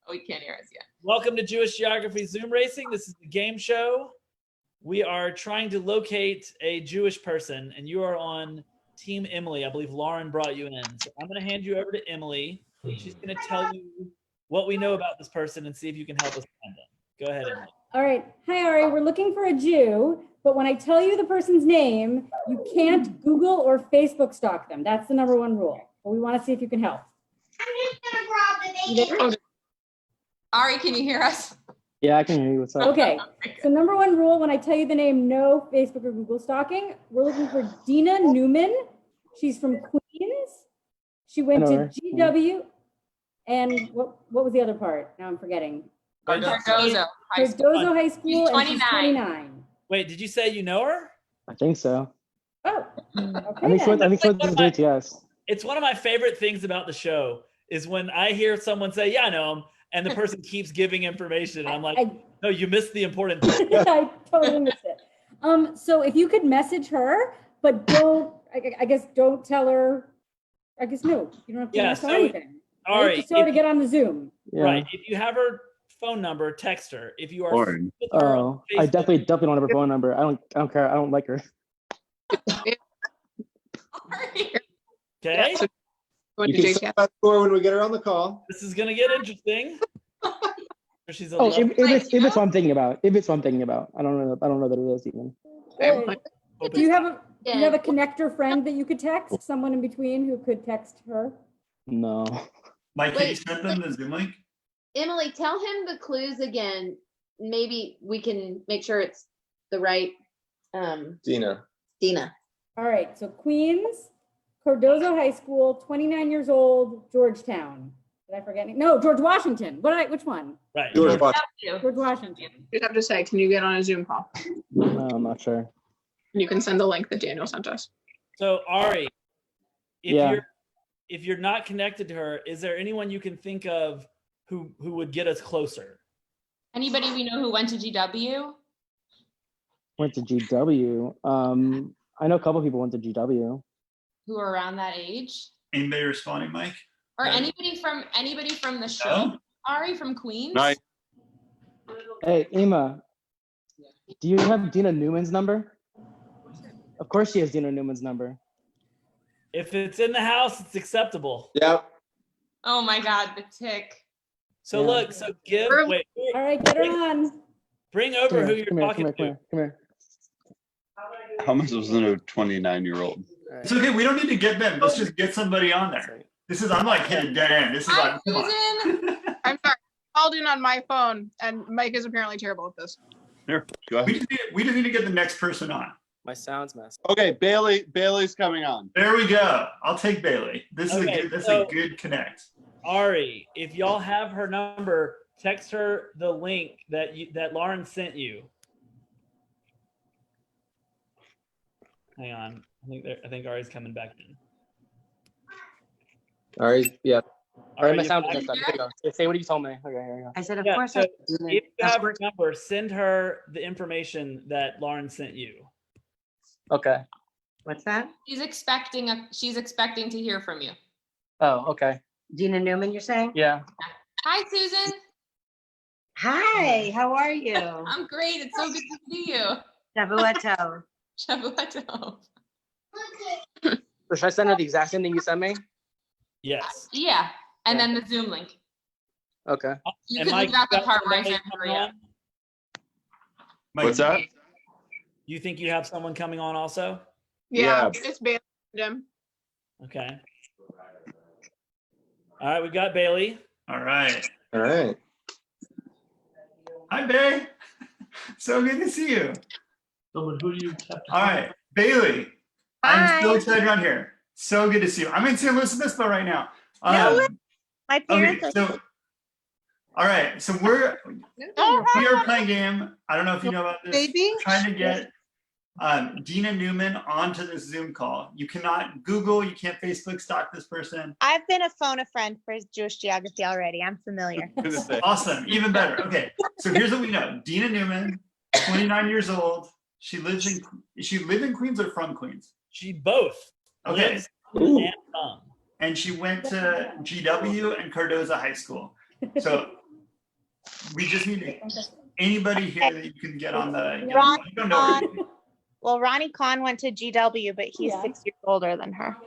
Oh, he can't hear us yet. Welcome to Jewish Geography Zoom Racing. This is the game show. We are trying to locate a Jewish person, and you are on Team Emily. I believe Lauren brought you in. So I'm going to hand you over to Emily. She's going to tell you what we know about this person and see if you can help us find them. Go ahead, Emily. All right. Hi, Ari. We're looking for a Jew, but when I tell you the person's name, you can't Google or Facebook stalk them. That's the #1 rule. But we want to see if you can help. Ari, can you hear us? Yeah, I can hear you. What's up? Okay. So number one rule, when I tell you the name, no Facebook or Google stalking. We're looking for Dina Newman. She's from Queens. She went I know to her. GW. And what was the other part? Now I'm forgetting. Cardozo. Cardozo High School, She's and she's 29. 29. Wait, did you say you know her? I think so. Oh, I okay think so. then. I think so. This is great. Yes. It's one of my favorite things about the show is when I hear someone say, "Yeah, I know him," and the person keeps giving information. And I'm like, "No, you missed the important thing." I totally missed it. So if you could message her, but don't, I guess, don't tell her. I guess no, you don't have to Yeah, tell her so, anything. all right, Just tell her to if- get on the Zoom. Right. If you have her phone number, text her. If you are friends with her on Oh, I definitely don't have her phone number. I don't care. I don't like her. Okay. You can set that score when we get her on the call. This is gonna get interesting. She's a Oh, love- if it's what I'm thinking about. If it's what I'm thinking about. I don't know that it is even. Do you have a connector friend that you could text? Someone in between who could text her? No. Mike, can you Wait. send them the Zoom link? Emily, tell him the clues again. Maybe we can make sure it's the right Dina. All right. So Queens, Cardozo High School, 29 years old, Georgetown. Did I forget any? No, George Washington. Which one? Right. George Washington. George Washington. You'd have to say, can you get on a Zoom call? No, I'm not sure. You can send the link that Daniel sent us. So Ari, Yeah. if you're not connected to her, is there anyone you can think of who would get us closer? Anybody we know who went to GW? Went to GW. I know a couple people went to GW. Who are around that age? Anybody responding, Mike? Or No. anybody from the show? No? Ari from Queens? Hey, Emma, do you have Dina Newman's number? Of course she has Dina Newman's number. If it's in the house, it's acceptable. Yep. Oh my God, the tick. So Yeah. look, so give wait. All right, get her on. Bring over who you're talking to. Come here. How much was in a 29-year-old? It's okay. We don't need to get them. Let's just get somebody on there. I'm like hitting dead end. This is like, come on. I'm sorry. Called in on my phone, and Mike is apparently terrible at this. Here, go We ahead. just need to get the next person on. My sound's messed. Okay, Bailey's coming on. There we go. I'll take Bailey. This is Okay, a good. This so- is a good connect. Ari, if y'all have her number, text her the link that Lauren sent you. Hang on. I think Ari's coming back in. All right. Yeah. All right, my you sound back? is messed up. Here you go. Say what you told me. Okay, here you go. I said, of Yeah, course. so I if you have her number, send her the information that Lauren sent you. Okay. What's that? She's expecting to hear from you. Oh, okay. Dina Newman, you're saying? Yeah. Hi, Susan. Hi, how are you? I'm great. It's so good to see you. Shavuot. Shavuot. So should I send her the exact same thing you sent me? Yes. Yeah, and then the Zoom link. Okay. You And can Mike, leave out the got part where I somebody said coming Maria. on? What's that? You think you have someone coming on also? Yeah, Yeah. it's Bailey, Jim. Okay. All right, we got Bailey. All right. All right. Hi, Bay. So good to see you. Someone who you All right, Bailey. I'm Hi. so excited around here. So good to see you. I'm in St. Louis Obispo right now. No way. My parents Okay, so all right, so we are playing a game. I don't know if you know about this. Baby? We're trying to get Dina Newman onto this Zoom call. You cannot Google, you can't Facebook stalk this person. I've been a phone a friend for Jewish geography already. I'm familiar. Awesome, even better. Okay, so here's what we know. Dina Newman, 29 years old. She lives in Queens or from Queens? She both. Okay. lives and from. And she went to GW and Cardozo High School. So we just need anybody here that you can get on the. You don't know. her. Well, Ronnie Kahn went to GW, but he's 6 years older than her.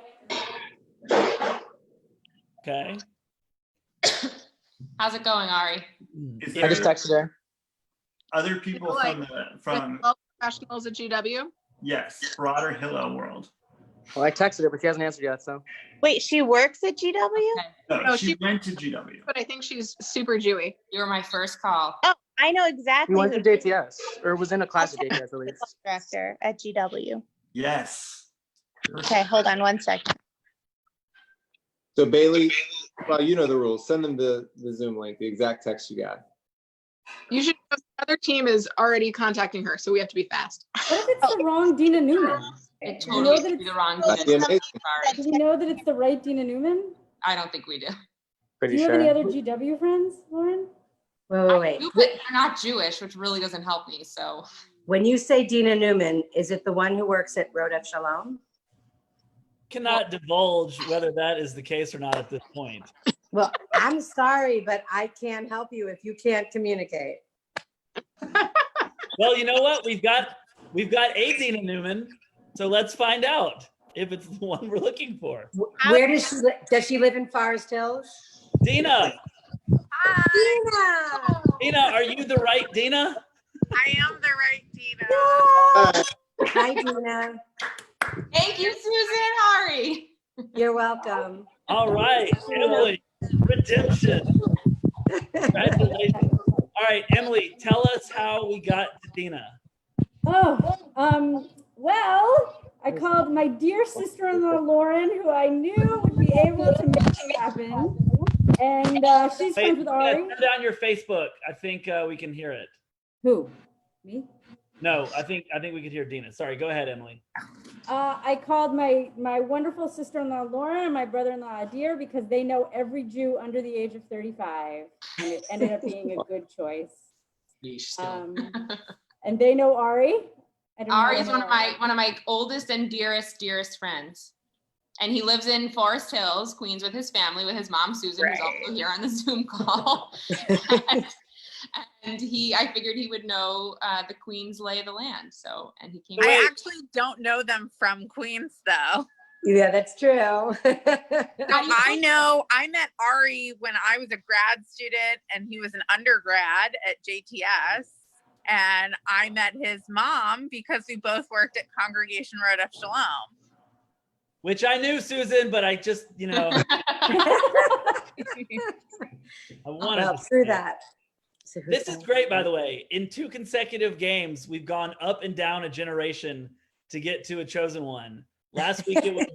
Okay. How's it going, Ari? Is I just there texted her. other people from All professionals at GW. yes, broader Hillel world? Well, I texted her, but she hasn't answered yet. So. Wait, she works at GW? No, No, she she- went to GW. But I think she's super Jewy. You were my first call. Oh, I know He exactly went who to JTS, or was in a class at Okay. JTS at least. director at GW. Yes. Okay, hold on one second. So Bailey, well, you know the rules. Send them the Zoom link, the exact text you got. You should. The other team is already contacting her, so we have to be fast. What if it's the wrong Dina Newman? It Do you know totally that could be it's, the wrong That'd Dina. be amazing. Sorry. do we know that it's the right Dina Newman? I don't think we do. Do Pretty you have any sure. other GW friends, Lauren? Wait. You, but you're not Jewish, which really doesn't help me. So When you say Dina Newman, is it the one who works at Rodef Shalom? Cannot divulge whether that is the case or not at this point. Well, I'm sorry, but I can't help you if you can't communicate. Well, you know what? We've got a Dina Newman, so let's find out if it's the one we're looking for. Where does she live in Forest Hills? Dina, Dina! Dina, are you the right Dina? I am the right Dina. Hi, Dina. thank you, Susan and Ari. You're welcome. All right, Emily, redemption. Congratulations. All right, Emily, tell us how we got to Dina. Well, I called my dear sister-in-law Lauren, who I knew would be able to make it happen, and she's friends with Ari. Turn down your Facebook. I think we can hear it. Who? Me? No, I think we could hear Dina. Sorry, go ahead, Emily. I called my wonderful sister-in-law Lauren and my brother-in-law Adir because they know every Jew under the age of 35, and it ended up being a good choice. And they know Ari. Ari is one of my oldest and dearest friends. And he lives in Forest Hills, Queens, with his family, with his mom, Susan, who's also here on the Zoom call. And I figured he would know the Queens lay of the land. So, and he came. I actually don't know them from Queens, though. Yeah, that's true. I met Ari when I was a grad student and he was an undergrad at JTS. And I met his mom because we both worked at Congregation Rodef Shalom. Which I knew, Susan, but I just, I wanted to through that. This is great, by the way. In 2 consecutive games, we've gone up and down a generation to get to a chosen one. Last week, I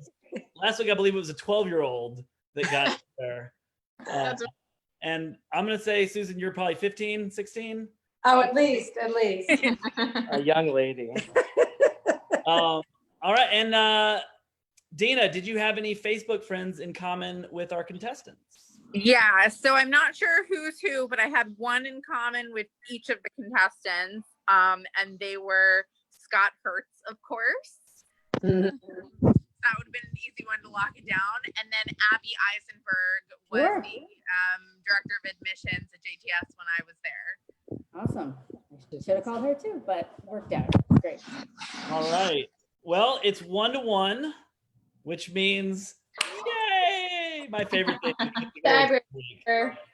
believe it was a 12-year-old that got there. And I'm going to say, Susan, you're probably 15, 16? Oh, at least. A young lady. All right. And Dina, did you have any Facebook friends in common with our contestants? Yeah, so I'm not sure who's who, but I had one in common with each of the contestants, and they were Scott Hertz, of course. That would have been an easy one to lock it down. And then Abby Eisenberg was the director of admissions at JTS when I was there. Awesome. I should have called her too, but worked out. Great. All right. Well, it's 1-1, which means yay! My favorite thing.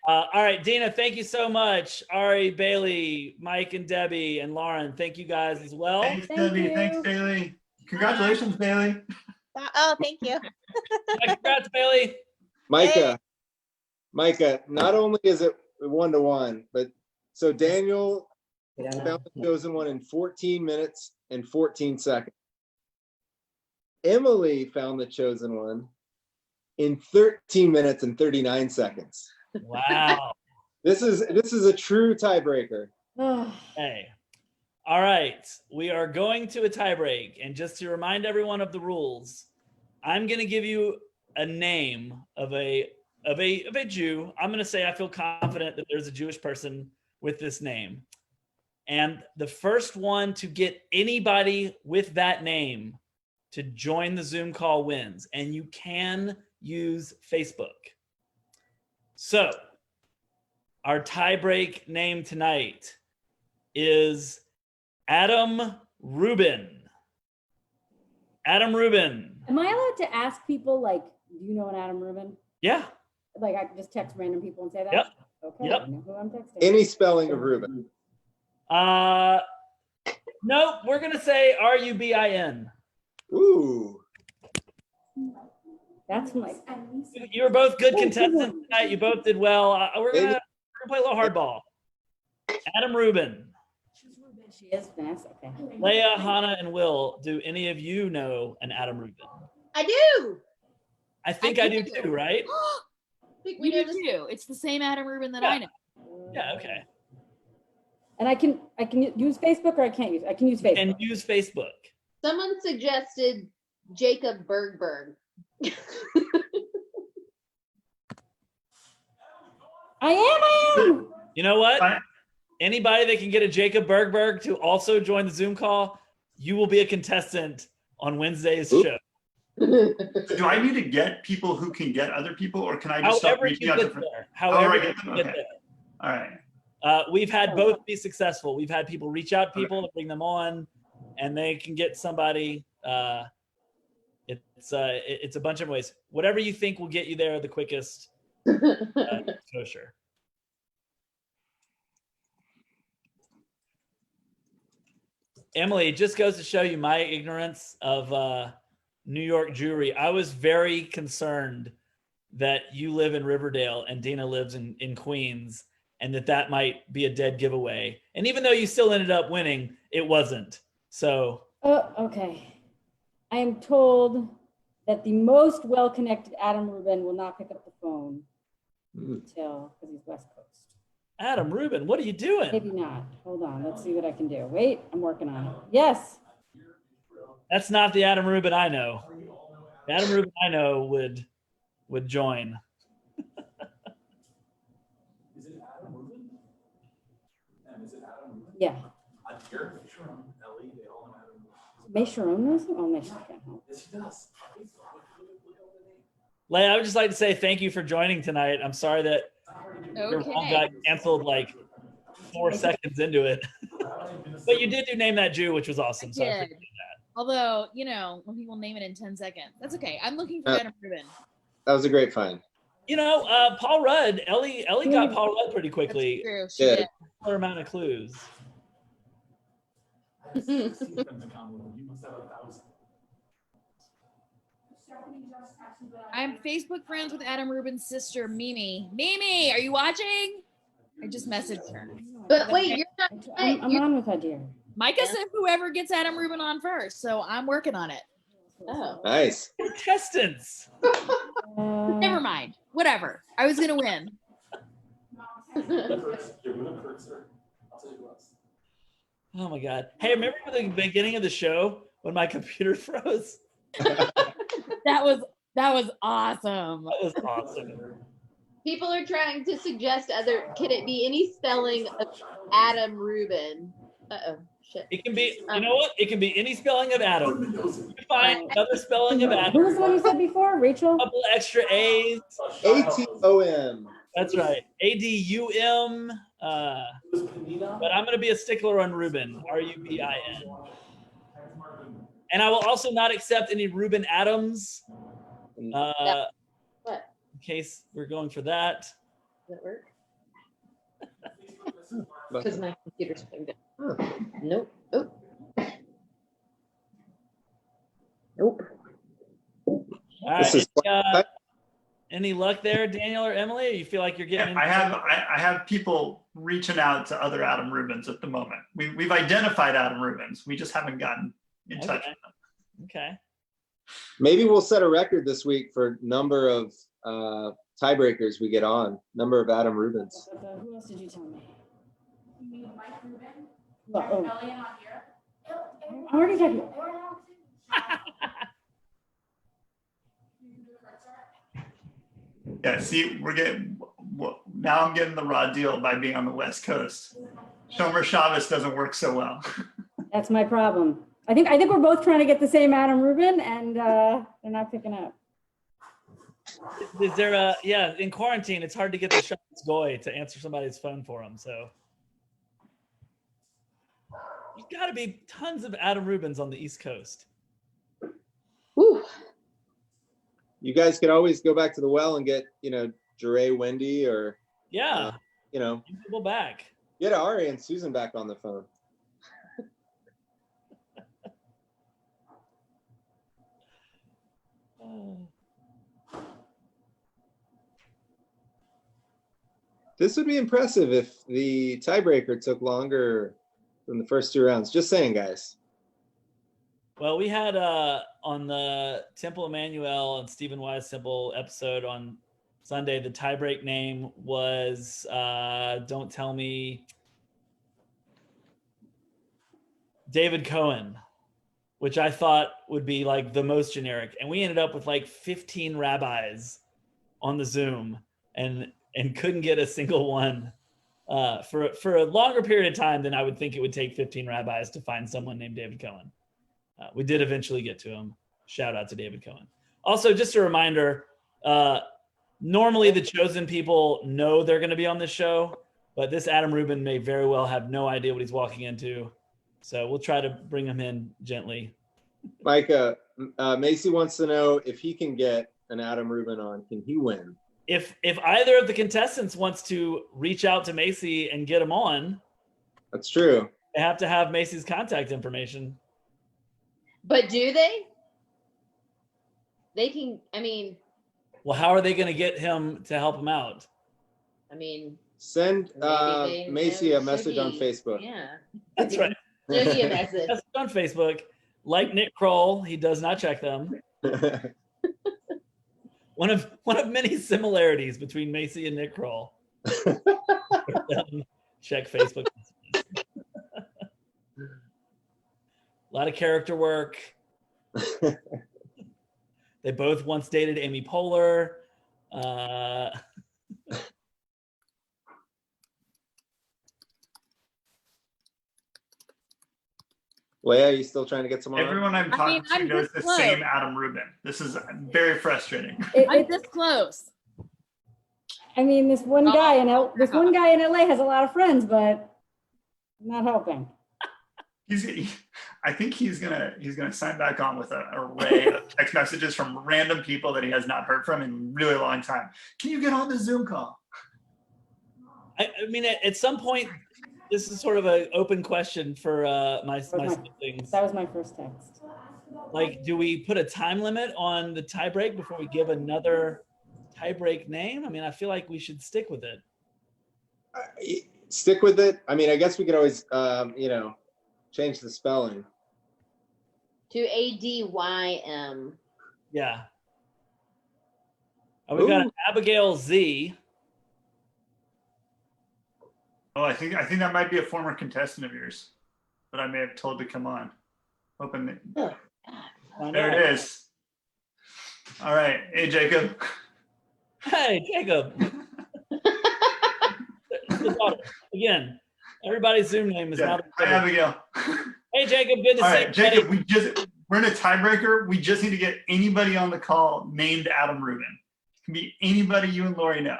All right, Dina, thank you so much. Ari, Bailey, Mike, and Debbie, and Lauren, thank you guys as well. Thanks, Debbie. Thanks, Bailey. Congratulations, Bailey. Oh, thank you. Congrats, Bailey. Micah, not only is it 1-1, but so Daniel found the chosen one in 14 minutes and 14 seconds. Emily found the chosen one in 13 minutes and 39 seconds. Wow. This is a true tiebreaker. Hey. All right. We are going to a tiebreak. And just to remind everyone of the rules, I'm going to give you a name of a Jew. I'm going to say I feel confident that there's a Jewish person with this name. And the first one to get anybody with that name to join the Zoom call wins. And you can use Facebook. So our tiebreak name tonight is Adam Rubin. Adam Rubin. Am I allowed to ask people, like, do you know an Adam Rubin? Yeah. Like, I can just text random people and say that? Yep. Okay, Yep. I know who I'm texting. Any spelling of Rubin? Nope, we're going to say R-U-B-I-N. Ooh. That's my... You were both good contestants tonight. You both did well. We're gonna play a little hardball. Adam Rubin. She is Vanessa. Okay. Leia, Hannah, and Will, do any of you know an Adam Rubin? I do. I think I do too, right? You do too. It's the same Adam Rubin that I know. Yeah, okay. And I can use Facebook, or I can't use. I can use Facebook. And use Facebook. Someone suggested Jacob Bergberg. I am. You know what? Anybody that can get a Jacob Bergberg to also join the Zoom call, you will be a contestant on Wednesday's show. Do I need to get people who can get other people, or can I just start However reaching you out to get friends? there. However I you get them? get Okay. there. All right. We've had both be successful. We've had people reach out to people, bring them on, and they can get somebody. It's a bunch of ways. Whatever you think will get you there the quickest. Kosher. Emily, it just goes to show you my ignorance of New York Jewry. I was very concerned that you live in Riverdale and Dina lives in Queens, and that might be a dead giveaway. And even though you still ended up winning, it wasn't. So. Okay. I am told that the most well-connected Adam Rubin will not pick up the phone until, because he's West Coast. Adam Rubin, what are you doing? Maybe not. Hold on. Let's see what I can do. Wait, I'm working on it. Yes. That's not the Adam Rubin I know. The Adam Rubin I know would join. Is it Adam Rubin? And is it Adam Rubin? Yeah. I'm here. Ellie, they all know Adam Rubin. May Sharon knows him? Oh, May Sharon can't help. Yes, he does. Leia, I would just like to say thank you for joining tonight. I'm sorry that your phone got canceled like 4 seconds into it. But you did Name That Jew, which was awesome. So I appreciate that. Although, when people name it in 10 seconds, that's okay. I'm looking for Adam Rubin. That was a great find. Paul Rudd, Ellie got Paul Rudd pretty quickly. That's true. She did. A fair amount of clues. I'm Facebook friends with Adam Rubin's sister, Mimi. Mimi, are you watching? I just messaged her. But wait, you're not. I'm on with that, dear. Micah said whoever gets Adam Rubin on first, so I'm working on it. Oh. Nice. Contestants. Never mind. Whatever. I was gonna win. Oh my God. Hey, remember the beginning of the show when my computer froze? That was awesome. That was awesome. People are trying to suggest can it be any spelling of Adam Rubin? Uh-oh, shit. It can be, you know what? It can be any spelling of Adam. You find another spelling of Adam. Who was the one you said before? Rachel? A couple extra A's. ATOM. That's right. ADUM. But I'm going to be a stickler on Rubin. RUBIN. And I will also not accept any Rubin Adams. What? In case we're going for that. Does that work? Because my computer's plugged in. Nope. Oh. Nope. All right. Any luck there, Daniel or Emily? Or you feel like you're getting? I have people reaching out to other Adam Rubins at the moment. We've identified Adam Rubins. We just haven't gotten in touch with them. Okay. Maybe we'll set a record this week for number of tiebreakers we get on. Number of Adam Rubins. Who else did you tell me? You mean Mike Rubin? Well, oh. Ellie not here? I'm already talking. Yeah, see, now I'm getting the raw deal by being on the West Coast. Shomer Shabbos doesn't work so well. That's my problem. I think we're both trying to get the same Adam Rubin, and they're not picking up. Is there in quarantine, it's hard to get the Shabbos Goy to answer somebody's phone for them. So there's got to be tons of Adam Rubins on the East Coast. Whew. You guys could always go back to the well and get, Jure Wendy or people back. Get Ari and Susan back on the phone. This would be impressive if the tiebreaker took longer than the first 2 rounds. Just saying, guys. Well, we had on the Temple Emmanuel and Stephen Wise Temple episode on Sunday, the tiebreak name was Don't Tell Me David Cohen, which I thought would be like the most generic. And we ended up with like 15 rabbis on the Zoom and couldn't get a single one for a longer period of time than I would think it would take 15 rabbis to find someone named David Cohen. We did eventually get to him. Shout out to David Cohen. Also, just a reminder, normally the chosen people know they're going to be on this show, but this Adam Rubin may very well have no idea what he's walking into. So we'll try to bring him in gently. Micah, Macy wants to know if he can get an Adam Rubin on, can he win? If either of the contestants wants to reach out to Macy and get him on, that's true. They have to have Macy's contact information. But do they? They can, I mean. Well, how are they going to get him to help him out? I mean. Send Macy a message on Facebook. Yeah. That's right. Send me a message. On Facebook. Like Nick Kroll, he does not check them. One of many similarities between Macy and Nick Kroll. Check Facebook. A lot of character work. They both once dated Amy Poehler. Leah, are you still trying to get some on? Everyone I'm talking to knows the same Adam Rubin. This is very frustrating. I'm this close. I mean, this one guy in LA has a lot of friends, but not helping. I think he's gonna sign back on with an array of text messages from random people that he has not heard from in a really long time. Can you get on the Zoom call? I mean, at some point, this is sort of an open question for my siblings. That was my first text. Like, do we put a time limit on the tiebreak before we give another tiebreak name? I mean, I feel like we should stick with it. Stick with it. I mean, I guess we could always, change the spelling. To ADYM. Yeah. Oh, we've got Abigail Z. Oh, I think that might be a former contestant of yours that I may have told to come on. Hoping that there it is. All right. Hey, Jacob. Hey, Jacob. Again, everybody's Zoom name is not. Hi, Abigail. Hey, Jacob. Good to see you. All right, Jacob. We're in a tiebreaker. We just need to get anybody on the call named Adam Rubin. It can be anybody you and Lori know.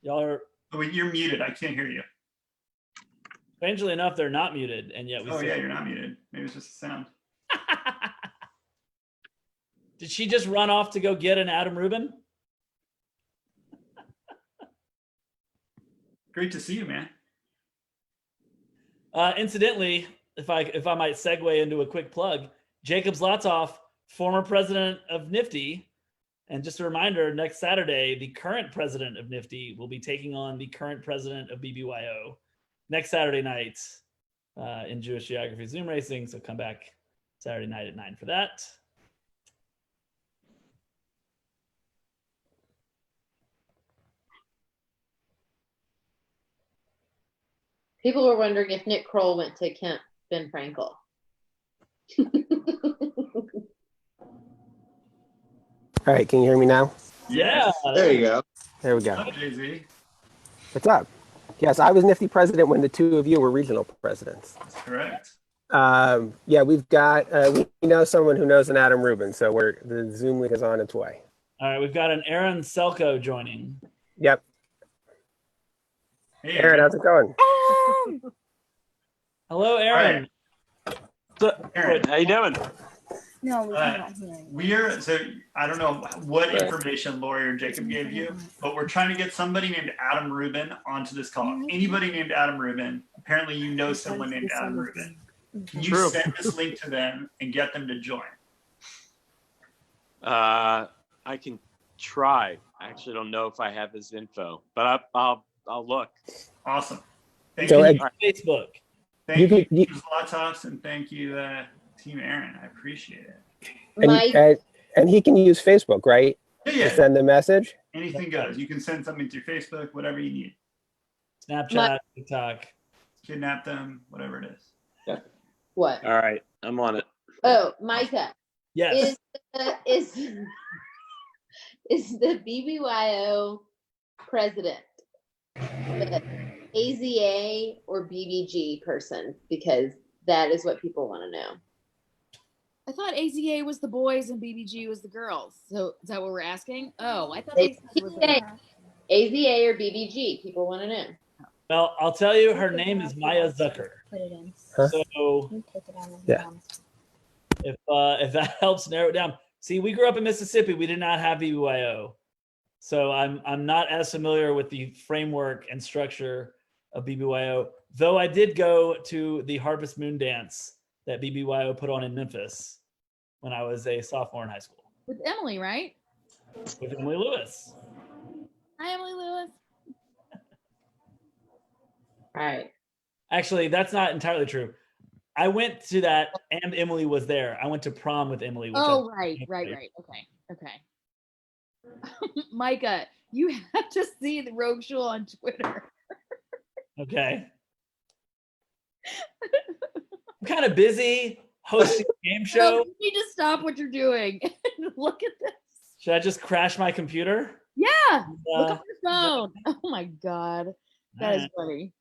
Y'all are. Oh, you're muted. I can't hear you. Strangely enough, they're not muted, and yet we. Oh yeah, you're not muted. Maybe it's just a sound. Did she just run off to go get an Adam Rubin? Great to see you, man. Incidentally, if I might segue into a quick plug, Jacob Zlotov, former president of Nifty, and just a reminder, next Saturday, the current president of Nifty will be taking on the current president of BBYO next Saturday night in Jewish Geography Zoom Racing. So come back Saturday night at 9 for that. People were wondering if Nick Kroll went to Kemp Ben Frankel. All right, can you hear me now? Yeah. There you go. There we go. Jay-Z. What's up? Yes, I was Nifty president when the two of you were regional presidents. That's correct. Yeah, we've got, we know someone who knows an Adam Rubin, so the Zoom link is on its way. All right, we've got an Aaron Selko joining. Yep. Hey, Aaron, how's it going? Hello, Aaron. Aaron, how you doing? No, we're not hearing. So I don't know what information Lori or Jacob gave you, but we're trying to get somebody named Adam Rubin onto this call. Anybody named Adam Rubin. Apparently you know someone named Adam Rubin. Can you send this link to them and get them to join? I can try. I actually don't know if I have his info, but I'll look. Awesome. Thank So, you. Facebook. Thank You you, could- you- Zlatox, and thank you, Team Aaron. I appreciate it. And he can use Facebook, right? Yeah. To send the message. Anything goes. You can send something through Facebook, whatever you need. Snapchat, TikTok. Kidnap them, whatever it is. Yeah. What? All right, I'm on it. Oh, Micah. Yes. Is the BBYO president the AZA or BBG person? Because that is what people want to know. I thought AZA was the boys and BBG was the girls. So is that what we're asking? Oh, I thought They they was AZA or BBG. People want to know. Well, I'll tell you, her name is Maya Zucker. Put it in. Huh? So Yeah. if that helps narrow it down. See, we grew up in Mississippi. We did not have BBYO. So I'm not as familiar with the framework and structure of BBYO, though I did go to the Harvest Moon dance that BBYO put on in Memphis when I was a sophomore in high school with Emily, right? with Emily Lewis. Hi, Emily Lewis. All right. Actually, that's not entirely true. I went to that and Emily was there. I went to prom with Emily. Which Oh, right. Okay. Micah, you have to see the Rogue Shul on Twitter. Okay. I'm kind of busy hosting a game show. No, you need to stop what you're doing. Look at this. Should I just crash my computer? Yeah. Look up your phone. Oh my God. That is funny.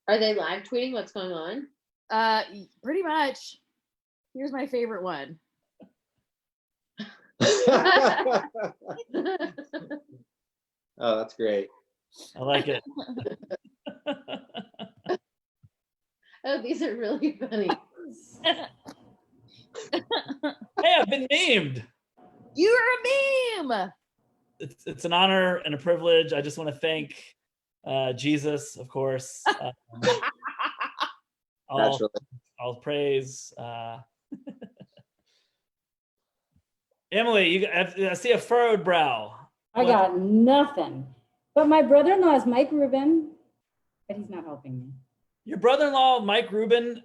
Are they live tweeting what's going on? Pretty much. Here's my favorite one. Oh, that's great. I like it. Oh, these are really funny. Hey, I've been named. You're a meme. It's an honor and a privilege. I just want to thank Jesus, of course. All praise. Emily, I see a furrowed brow. I got nothing. But my brother-in-law is Mike Rubin, but he's not helping me. Your brother-in-law, Mike Rubin,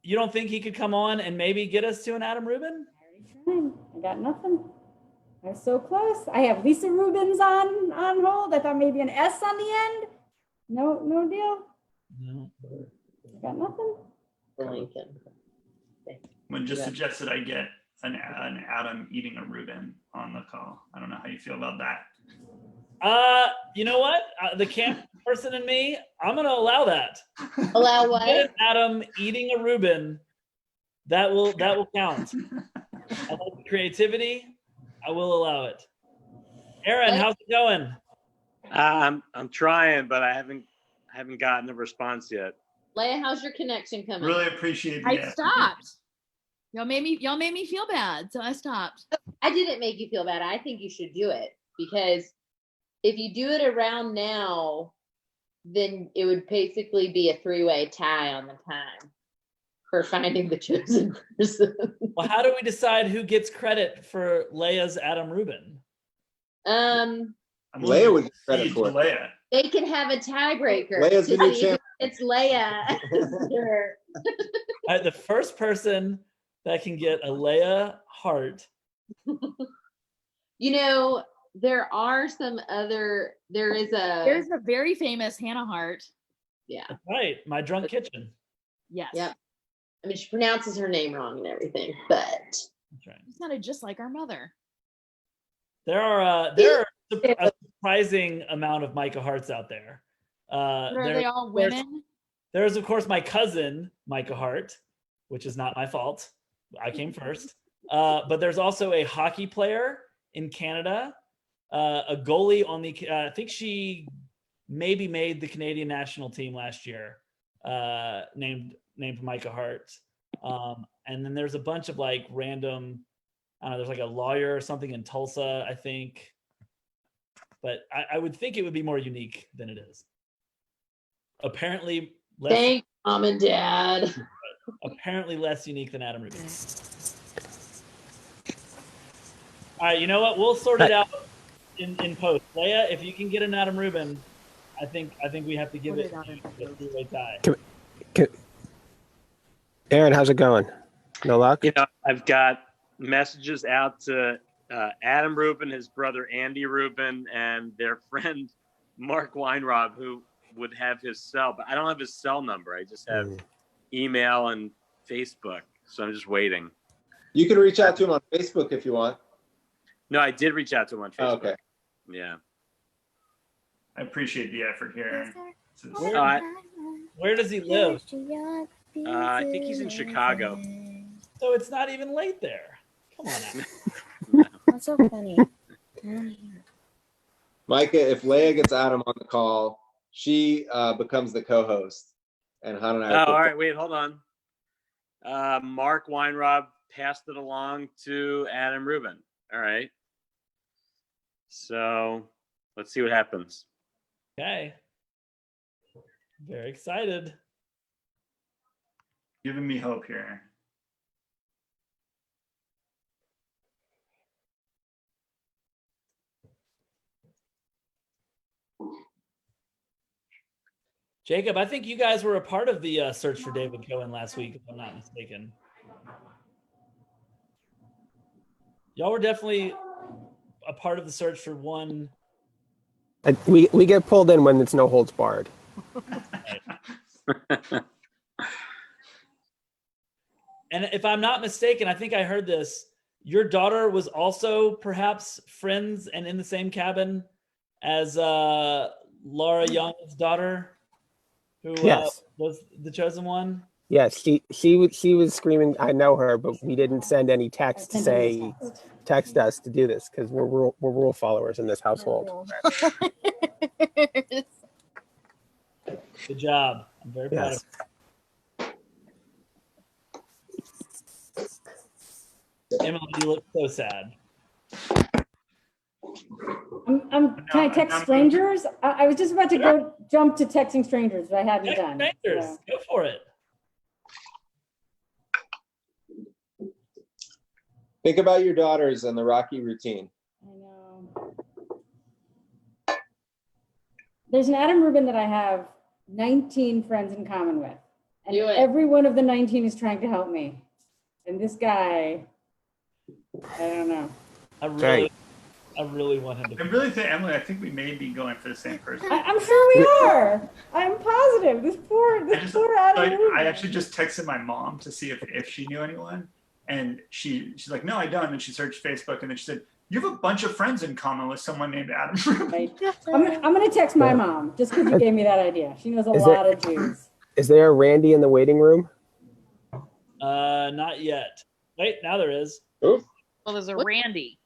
you don't think he could come on and maybe get us to an Adam Rubin? I got nothing. I was so close. I have Lisa Rubin's on hold. I thought maybe an S on the end. No deal. No. I got nothing. Lincoln. When just suggested I get an Adam eating a Reuben on the call. I don't know how you feel about that. You know what? The camp person in me, I'm gonna allow that. Allow what? Get Adam eating a Reuben. That will count. I like the creativity. I will allow it. Aaron, how's it going? I'm trying, but I haven't gotten a response yet. Leia, how's your connection coming? Really appreciate I stopped. Y'all made me feel bad, so I stopped. I didn't make you feel bad. I think you should do it because if you do it around now, then it would basically be a three-way tie on the time for finding the chosen person. Well, how do we decide who gets credit for Leia's Adam Rubin? Leia would get credit for it. Leia. They can have a tiebreaker. Leia's the new to see champion. if it's Leia. Sure. The first person that can get a Leia heart. You know, there are some other. There's a very famous Hannah Hart. Yeah. That's right. My Drunk Kitchen. Yes. Yep. I mean, she pronounces her name wrong and everything, but that's right. She sounded just like our mother. There are a surprising amount of Micah Harts out there. Are they all women? There's of course my cousin Micah Hart, which is not my fault. I came first. But there's also a hockey player in Canada, a goalie on the. I think she maybe made the Canadian national team last year. Named Micah Hart. And then there's a bunch of like random. I don't know, there's like a lawyer or something in Tulsa, I think. But I would think it would be more unique than it is. Apparently less. Thank Mom and Dad. Apparently less unique than Adam Rubin. All right, you know what? We'll sort it out in post. Leia, if you can get an Adam Rubin, I think we have to give it a three-way tie. Aaron, how's it going? No luck? You know, I've got messages out to Adam Rubin, his brother Andy Rubin, and their friend Mark Weinrob, who would have his cell, but I don't have his cell number. I just have email and Facebook, so I'm just waiting. You can reach out to him on Facebook if you want. No, I did reach out to him on Facebook. Oh, okay. Yeah. I appreciate the effort here. Where does he live? I think he's in Chicago. So it's not even late there. Come on now. That's so funny. Micah, if Leia gets Adam on the call, she becomes the co-host. And Han and I Oh, all right. Wait, hold on. Mark Weinrob passed it along to Adam Rubin. All right. So let's see what happens. Okay. Very excited. Giving me hope here. Jacob, I think you guys were a part of the search for David Cohen last week, if I'm not mistaken. Y'all were definitely a part of the search for one. We get pulled in when it's no holds barred. And if I'm not mistaken, I think I heard this. Your daughter was also perhaps friends and in the same cabin as Laura Young's daughter, who Yes. was the chosen one. Yes, she was screaming, "I know her," but we didn't send any text to say, "Text us to do this," because we're rule followers in this household. Good job. I'm very proud of you. Emily, you look so sad. Can I text strangers? I was just about to go jump to texting strangers, but I hadn't done. Strangers, So. go for it. Think about your daughters and the Rocky routine. I know. There's an Adam Rubin that I have 19 friends in common with. And every one of the 19 is trying to help me. And this guy, I don't know. I really want him to. I really think, Emily, I think we may be going for the same person. I'm sure we are. I'm positive. This poor Adam Rubin. I actually just texted my mom to see if she knew anyone. And she's like, no, I don't. And then she searched Facebook and then she said, you have a bunch of friends in common with someone named Adam Rubin. I'm going to text my mom just because you gave me that idea. She knows a lot of Jews. Is there a Randy in the waiting room? Not yet. Wait, now there is. Well, there's a Randy.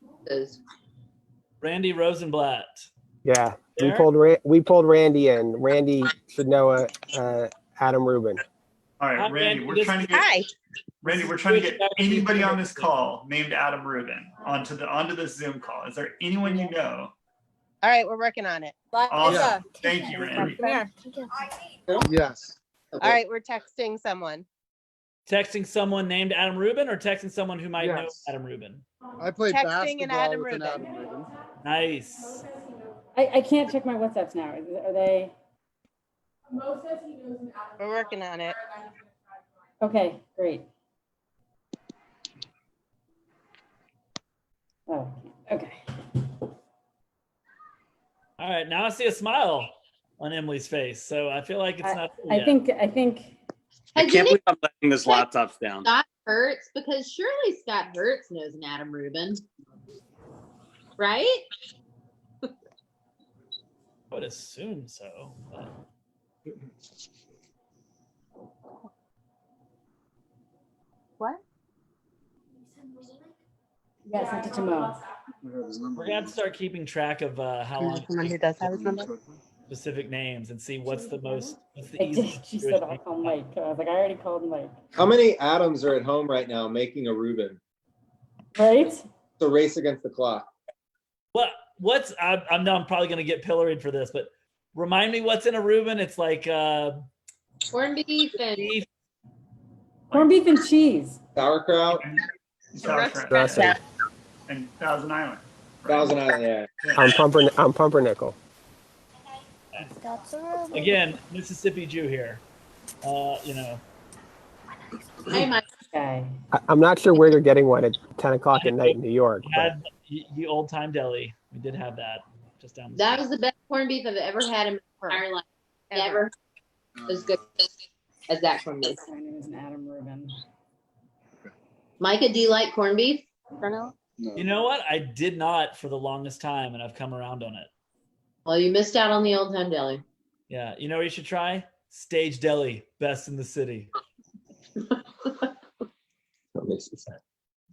Randy Rosenblatt. Yeah, we There? pulled Randy in. Randy should know Adam Rubin. All right, Randy, we're trying to get anybody on this call named Adam Rubin onto this Zoom call. Is there anyone you know? All right, we're working on it. Awesome. Thank you, Randy. Come here. Yes. All right, we're texting someone. Texting someone named Adam Rubin or texting someone who might know Yes. Adam Rubin? I played Texting an basketball Adam with an Rubin. Adam Rubin. Nice. I can't check my WhatsApps now. Are they? We're working on it. Okay, great. Oh, okay. All right, now I see a smile on Emily's face, so I feel like it's not. I think. I can't believe I'm letting this laptop down. Scott Hertz, because surely Scott Hertz knows an Adam Rubin, right? I would assume so. But... What? Yes, sent it to Mo. We're gonna have to start keeping track of how long Someone who does have his number? specific names and see what's the I easiest. did. She said I'll call Mike. I was like, I already called Mike. How many Adams are at home right now making a Rubin? Right? It's a race against the clock. What's I'm probably gonna get pilloried for this, but remind me what's in a Reuben. It's like Corned beef and corned beef and cheese. Sauerkraut. Sauerkraut. Dressing. And Thousand Island. Thousand Island, yeah. I'm Pumpernickel. Again, Mississippi Jew here. You know. Hey, Mike. I'm not sure where you're getting one at 10 o'clock at night in New York. We But had the old time deli. We did have that just down the That street. was the best corned beef I've ever had in my entire life. Never as good as that corned beef. My name is Adam Rubin. Micah, do you like corned beef? You know what? I did not for the longest time, and I've come around on it. Well, you missed out on the old time deli. Yeah. You know what you should try? Stage Deli, best in the city. That makes sense.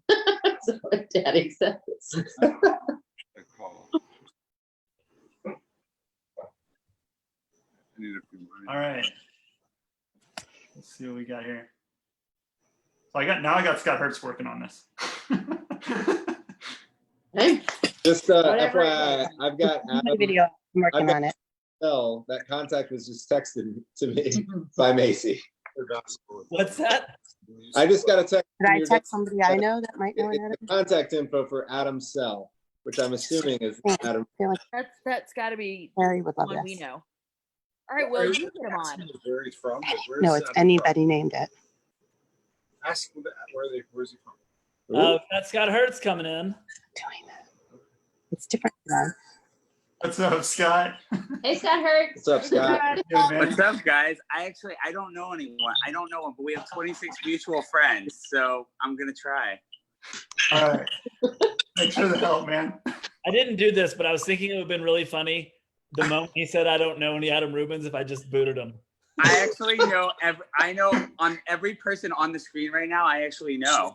That's what Daddy says. All right. Let's see what we got here. So I got Scott Hertz working on this. Hey. Just Whatever. FYI, I've got Adam, Video. I'm working I've got on it. Phil, that contact was just texted to me by Macy. What's that? I just got a text. Did from I your text dad. somebody I know that might know It's Adam? the contact info for Adam's cell, which I'm assuming is Adam. I feel like That's got to be Harry would love one we this. know. All right, well, you get him on. Where he's from? No, it's anybody named it. Ask him where's he from? Got Scott Hertz coming in. It's different. Though. What's up, Scott? Hey, Scott Hertz. What's up, Scott? What's up, guys? I don't know anyone. I don't know him, but we have 26 mutual friends, so I'm gonna try. All right. Thanks for the help, man. I didn't do this, but I was thinking it would have been really funny the moment he said, "I don't know any Adam Rubens," if I just booted him. I actually know I know on every person on the screen right now. I actually know.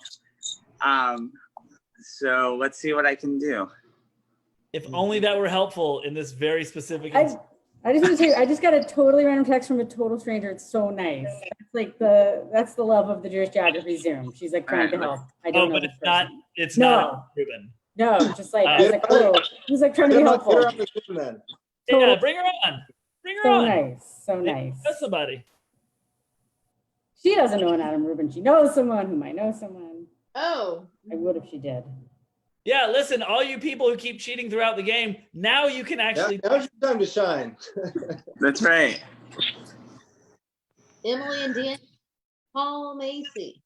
So let's see what I can do. If only that were helpful in this very specific. I just want to say, I just got a totally random text from a total stranger. It's so nice. It's like that's the love of the Jewish Geography Zoom. She's like trying to help. I don't know. But this it's not. person. It's No. not Ruben. No, just like I was like, oh, he's like trying to be helpful. Get her on the Zoom then. Yeah, bring her on. Bring her So on. nice, so nice. Know somebody. She doesn't know an Adam Rubin. She knows someone who might know someone. Oh. I would if she did. Yeah, listen, all you people who keep cheating throughout the game, now you can actually. Now's your time to shine. That's right. Emily and Dan, call Macy.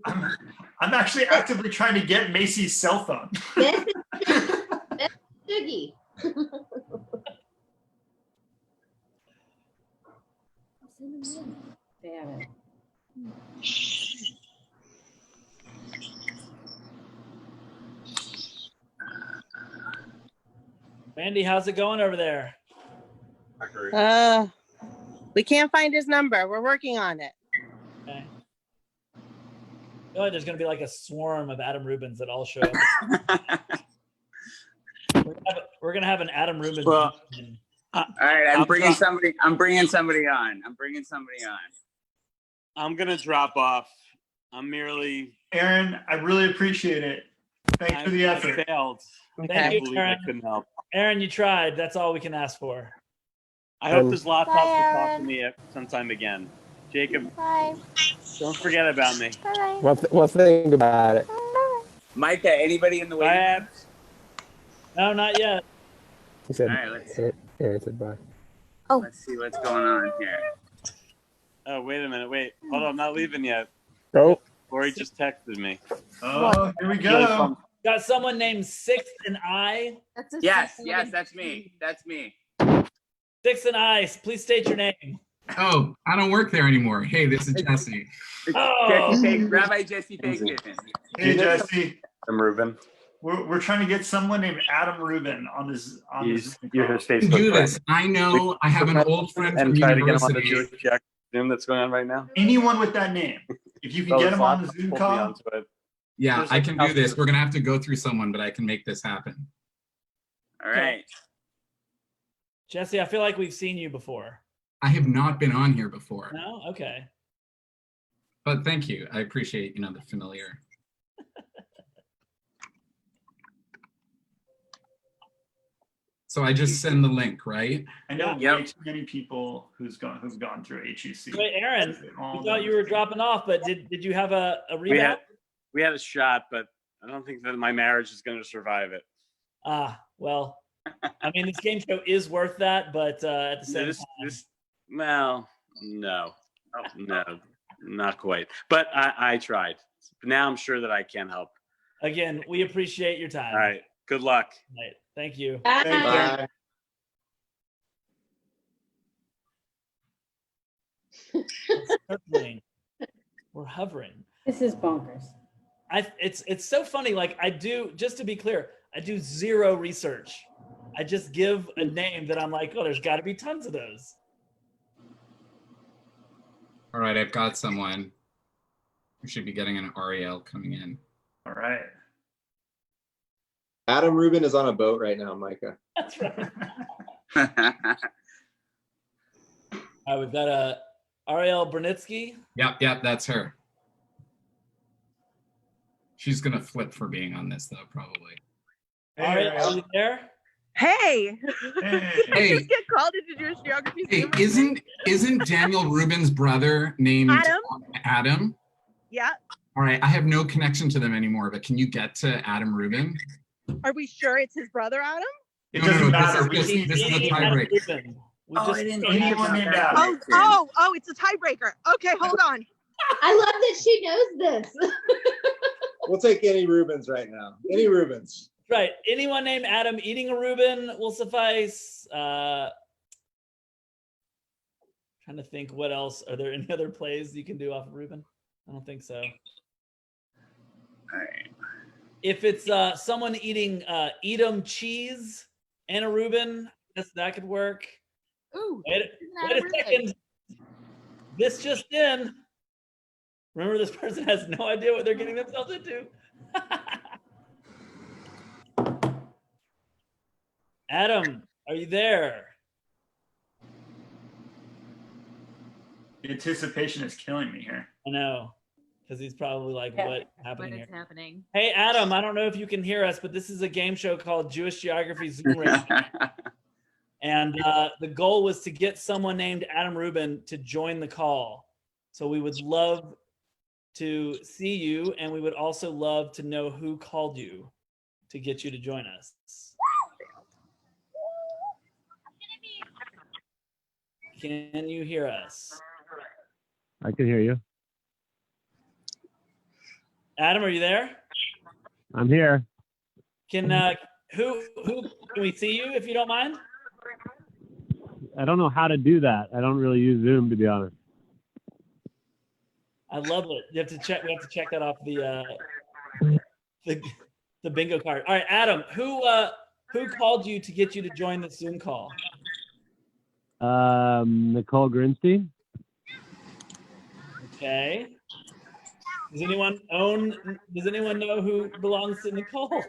I'm actually actively trying to get Macy's cell phone. That's Shuggy. They have it. Mandy, how's it going over there? We can't find his number. We're working on it. Okay. I feel like there's going to be like a swarm of Adam Rubens that all show up. We're going to have an Adam Rubens. Well, meeting. all right, I'm bringing somebody on. I'm gonna drop off. I'm merely. Aaron, I really appreciate it. Thanks for the effort. I failed. Thank I you, believe I Aaron. couldn't help. Aaron, you tried. That's all we can ask for. I hope this laptop will talk to me sometime again. Jacob, Bye. don't forget about me. Well, think about it. Micah, anybody in the waiting? No, not yet. He said, All right, let's- Aaron said bye. Let's see what's going on here. Oh, wait a minute. Wait. Hold on. I'm not leaving yet. Oh. Lori just texted me. Oh, here we go. Got someone named Sixth and I. Yes, that's me. That's me. Sixth and I. Please state your name. Oh, I don't work there anymore. Hey, this is Jesse. Oh. Rabbi Jesse Fagan. Hey, Jesse. I'm Ruben. We're trying to get someone named Adam Rubin on this. You're his Do Facebook this. friend. I know. I have an old friend from And try to get him on the university. Jewish Jack Zoom that's going on right now. Anyone with that name, if you can Oh, get the him on the laptop Zoom pulled me call. onto it. Yeah, There's I a can do this. calendar. We're gonna have to go through someone, but I can make this happen. All right. Jesse, I feel like we've seen you before. I have not been on here before, No? Okay. but thank you. I appreciate the familiar. So I just send the link, right? I know Yep. way too many people who's gone through HUC. Wait, Aaron, All we thought you were dropping off, but did you have a We rebound? had a shot, but I don't think that my marriage is going to survive it. Well, I mean, this game show is worth that, but at the same time. Well, no, not quite. But I tried. Now I'm sure that I can help. Again, we appreciate your time. All right. Good luck. All right. Thank you. Bye. We're hovering. This is bonkers. It's so funny. Like just to be clear, I do zero research. I just give a name that I'm like, oh, there's got to be tons of those. All right, I've got someone. We should be getting an Ariel coming in. All right. Adam Rubin is on a boat right now, Micah. That's right. All right, we've got Ariel Brunitsky. Yep, that's her. She's gonna flip for being on this though, probably. Ariel, are you there? Hey. Hey. You get called into Jewish geography. Hey, isn't Daniel Rubin's brother named Adam? Yeah. All right, I have no connection to them anymore, but can you get to Adam Rubin? Are we sure it's his brother, Adam? It doesn't matter. This is the tiebreaker. Anyone named Adam. Oh, it's a tiebreaker. Okay, hold on. I love that she knows this. We'll take any Rubens right now. Any Rubens. Right. Anyone named Adam eating a Reuben will suffice. Trying to think what else. Are there any other plays you can do off of Reuben? I don't think so. All right. If it's someone eating Edam cheese and a Reuben, that could work. Ooh. Wait a second. This just in. Remember, this person has no idea what they're getting themselves into. Adam, are you there? The anticipation is killing me here. I know, because he's probably like, what happening What here? is happening? Hey, Adam, I don't know if you can hear us, but this is a game show called Jewish Geography Zoom Racing. And the goal was to get someone named Adam Rubin to join the call. So we would love to see you, and we would also love to know who called you to get you to join us. Can you hear us? I can hear you. Adam, are you there? I'm here. Can who can we see you if you don't mind? I don't know how to do that. I don't really use Zoom, to be honest. I love it. You have to check. We have to check that off the bingo card. All right, Adam. Who called you to get you to join the Zoom call? Nicole Grinstein. Okay. Does anyone know who belongs to Nicole?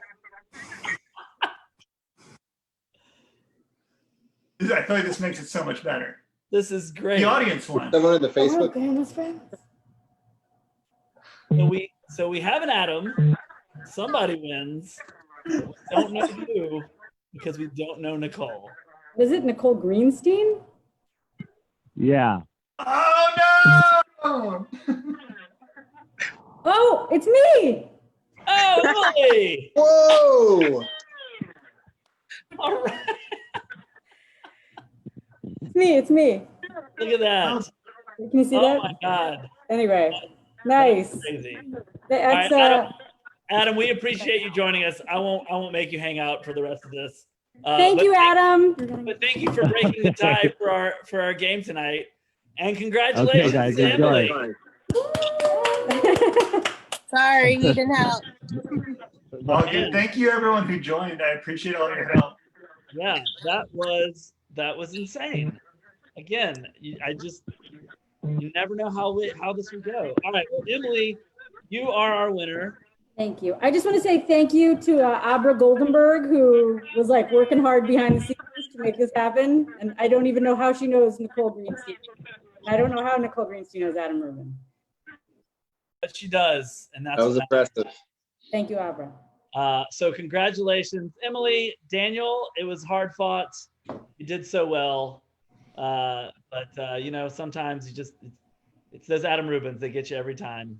I feel like this makes it so much better. This is great. The audience won. Someone in the Facebook. So we have an Adam. Somebody wins. We don't know who because we don't know Nicole. Is it Nicole Greenstein? Yeah. Oh no! Oh, it's me. Oh, Emily! Whoa! All right. It's me. Look at that. Can you see that? Oh my God. Anyway, nice. That's crazy. That's, All right, Adam, we appreciate you joining us. I won't make you hang out for the rest of this. Thank you, Adam. But thank you for breaking the tie for our game tonight. And congratulations Okay, guys, to Emily. Sorry, needing help. All good. Thank you, everyone who joined. I appreciate all your help. Yeah, that was insane. Again, you never know how this would go. All right, well, Emily, you are our winner. Thank you. I just want to say thank you to Abra Goldenberg, who was like working hard behind the scenes to make this happen. And I don't even know how she knows Nicole Greenstein. I don't know how Nicole Greenstein knows Adam Rubin. But she does, and that's That was impressive. Thank you, Abra. So congratulations, Emily, Daniel. It was hard fought. You did so well. But you know, sometimes it's those Adam Rubins that get you every time.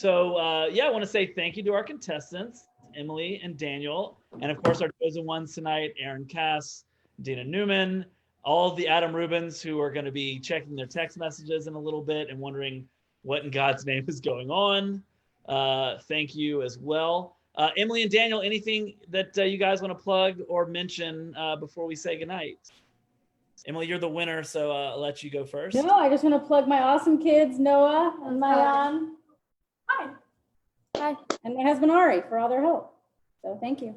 Yeah, I want to say thank you to our contestants, Emily and Daniel, and of course our chosen ones tonight, Aaron Cass, Dina Newman, all of the Adam Rubens who are going to be checking their text messages in a little bit and wondering what in God's name is going on. Thank you as well. Emily and Daniel, anything that you guys want to plug or mention before we say goodnight? Emily, you're the winner, so I'll let you go first. No, I just want to plug my awesome kids, Noah and Mayan. Hi. Hi. And my husband, Ari, for all their help. So thank you.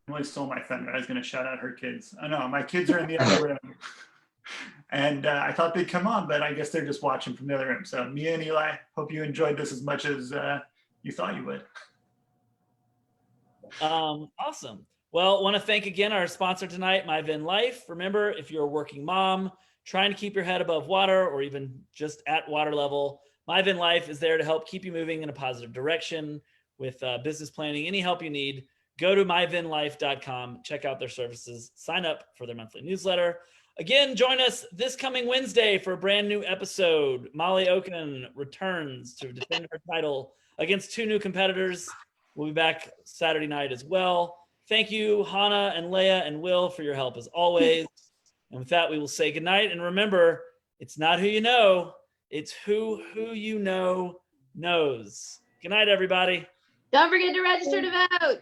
Emily stole my thunder. I was going to shout out her kids. I know, my kids are in the other room. And I thought they'd come on, but I guess they're just watching from the other room. So Mia and Eli, hope you enjoyed this as much as you thought you would. Awesome. Well, I want to thank again our sponsor tonight, MyVin Life. Remember, if you're a working mom trying to keep your head above water or even just at water level, MyVin Life is there to help keep you moving in a positive direction with business planning. Any help you need, go to myvinlife.com, check out their services, sign up for their monthly newsletter. Again, join us this coming Wednesday for a brand new episode. Molly Oken returns to defend her title against 2 new competitors. We'll be back Saturday night as well. Thank you, Hannah and Leia and Will, for your help as always. And with that, we will say goodnight. And remember, it's not who you know, it's who you know knows. Good night, everybody. Don't forget to register to vote.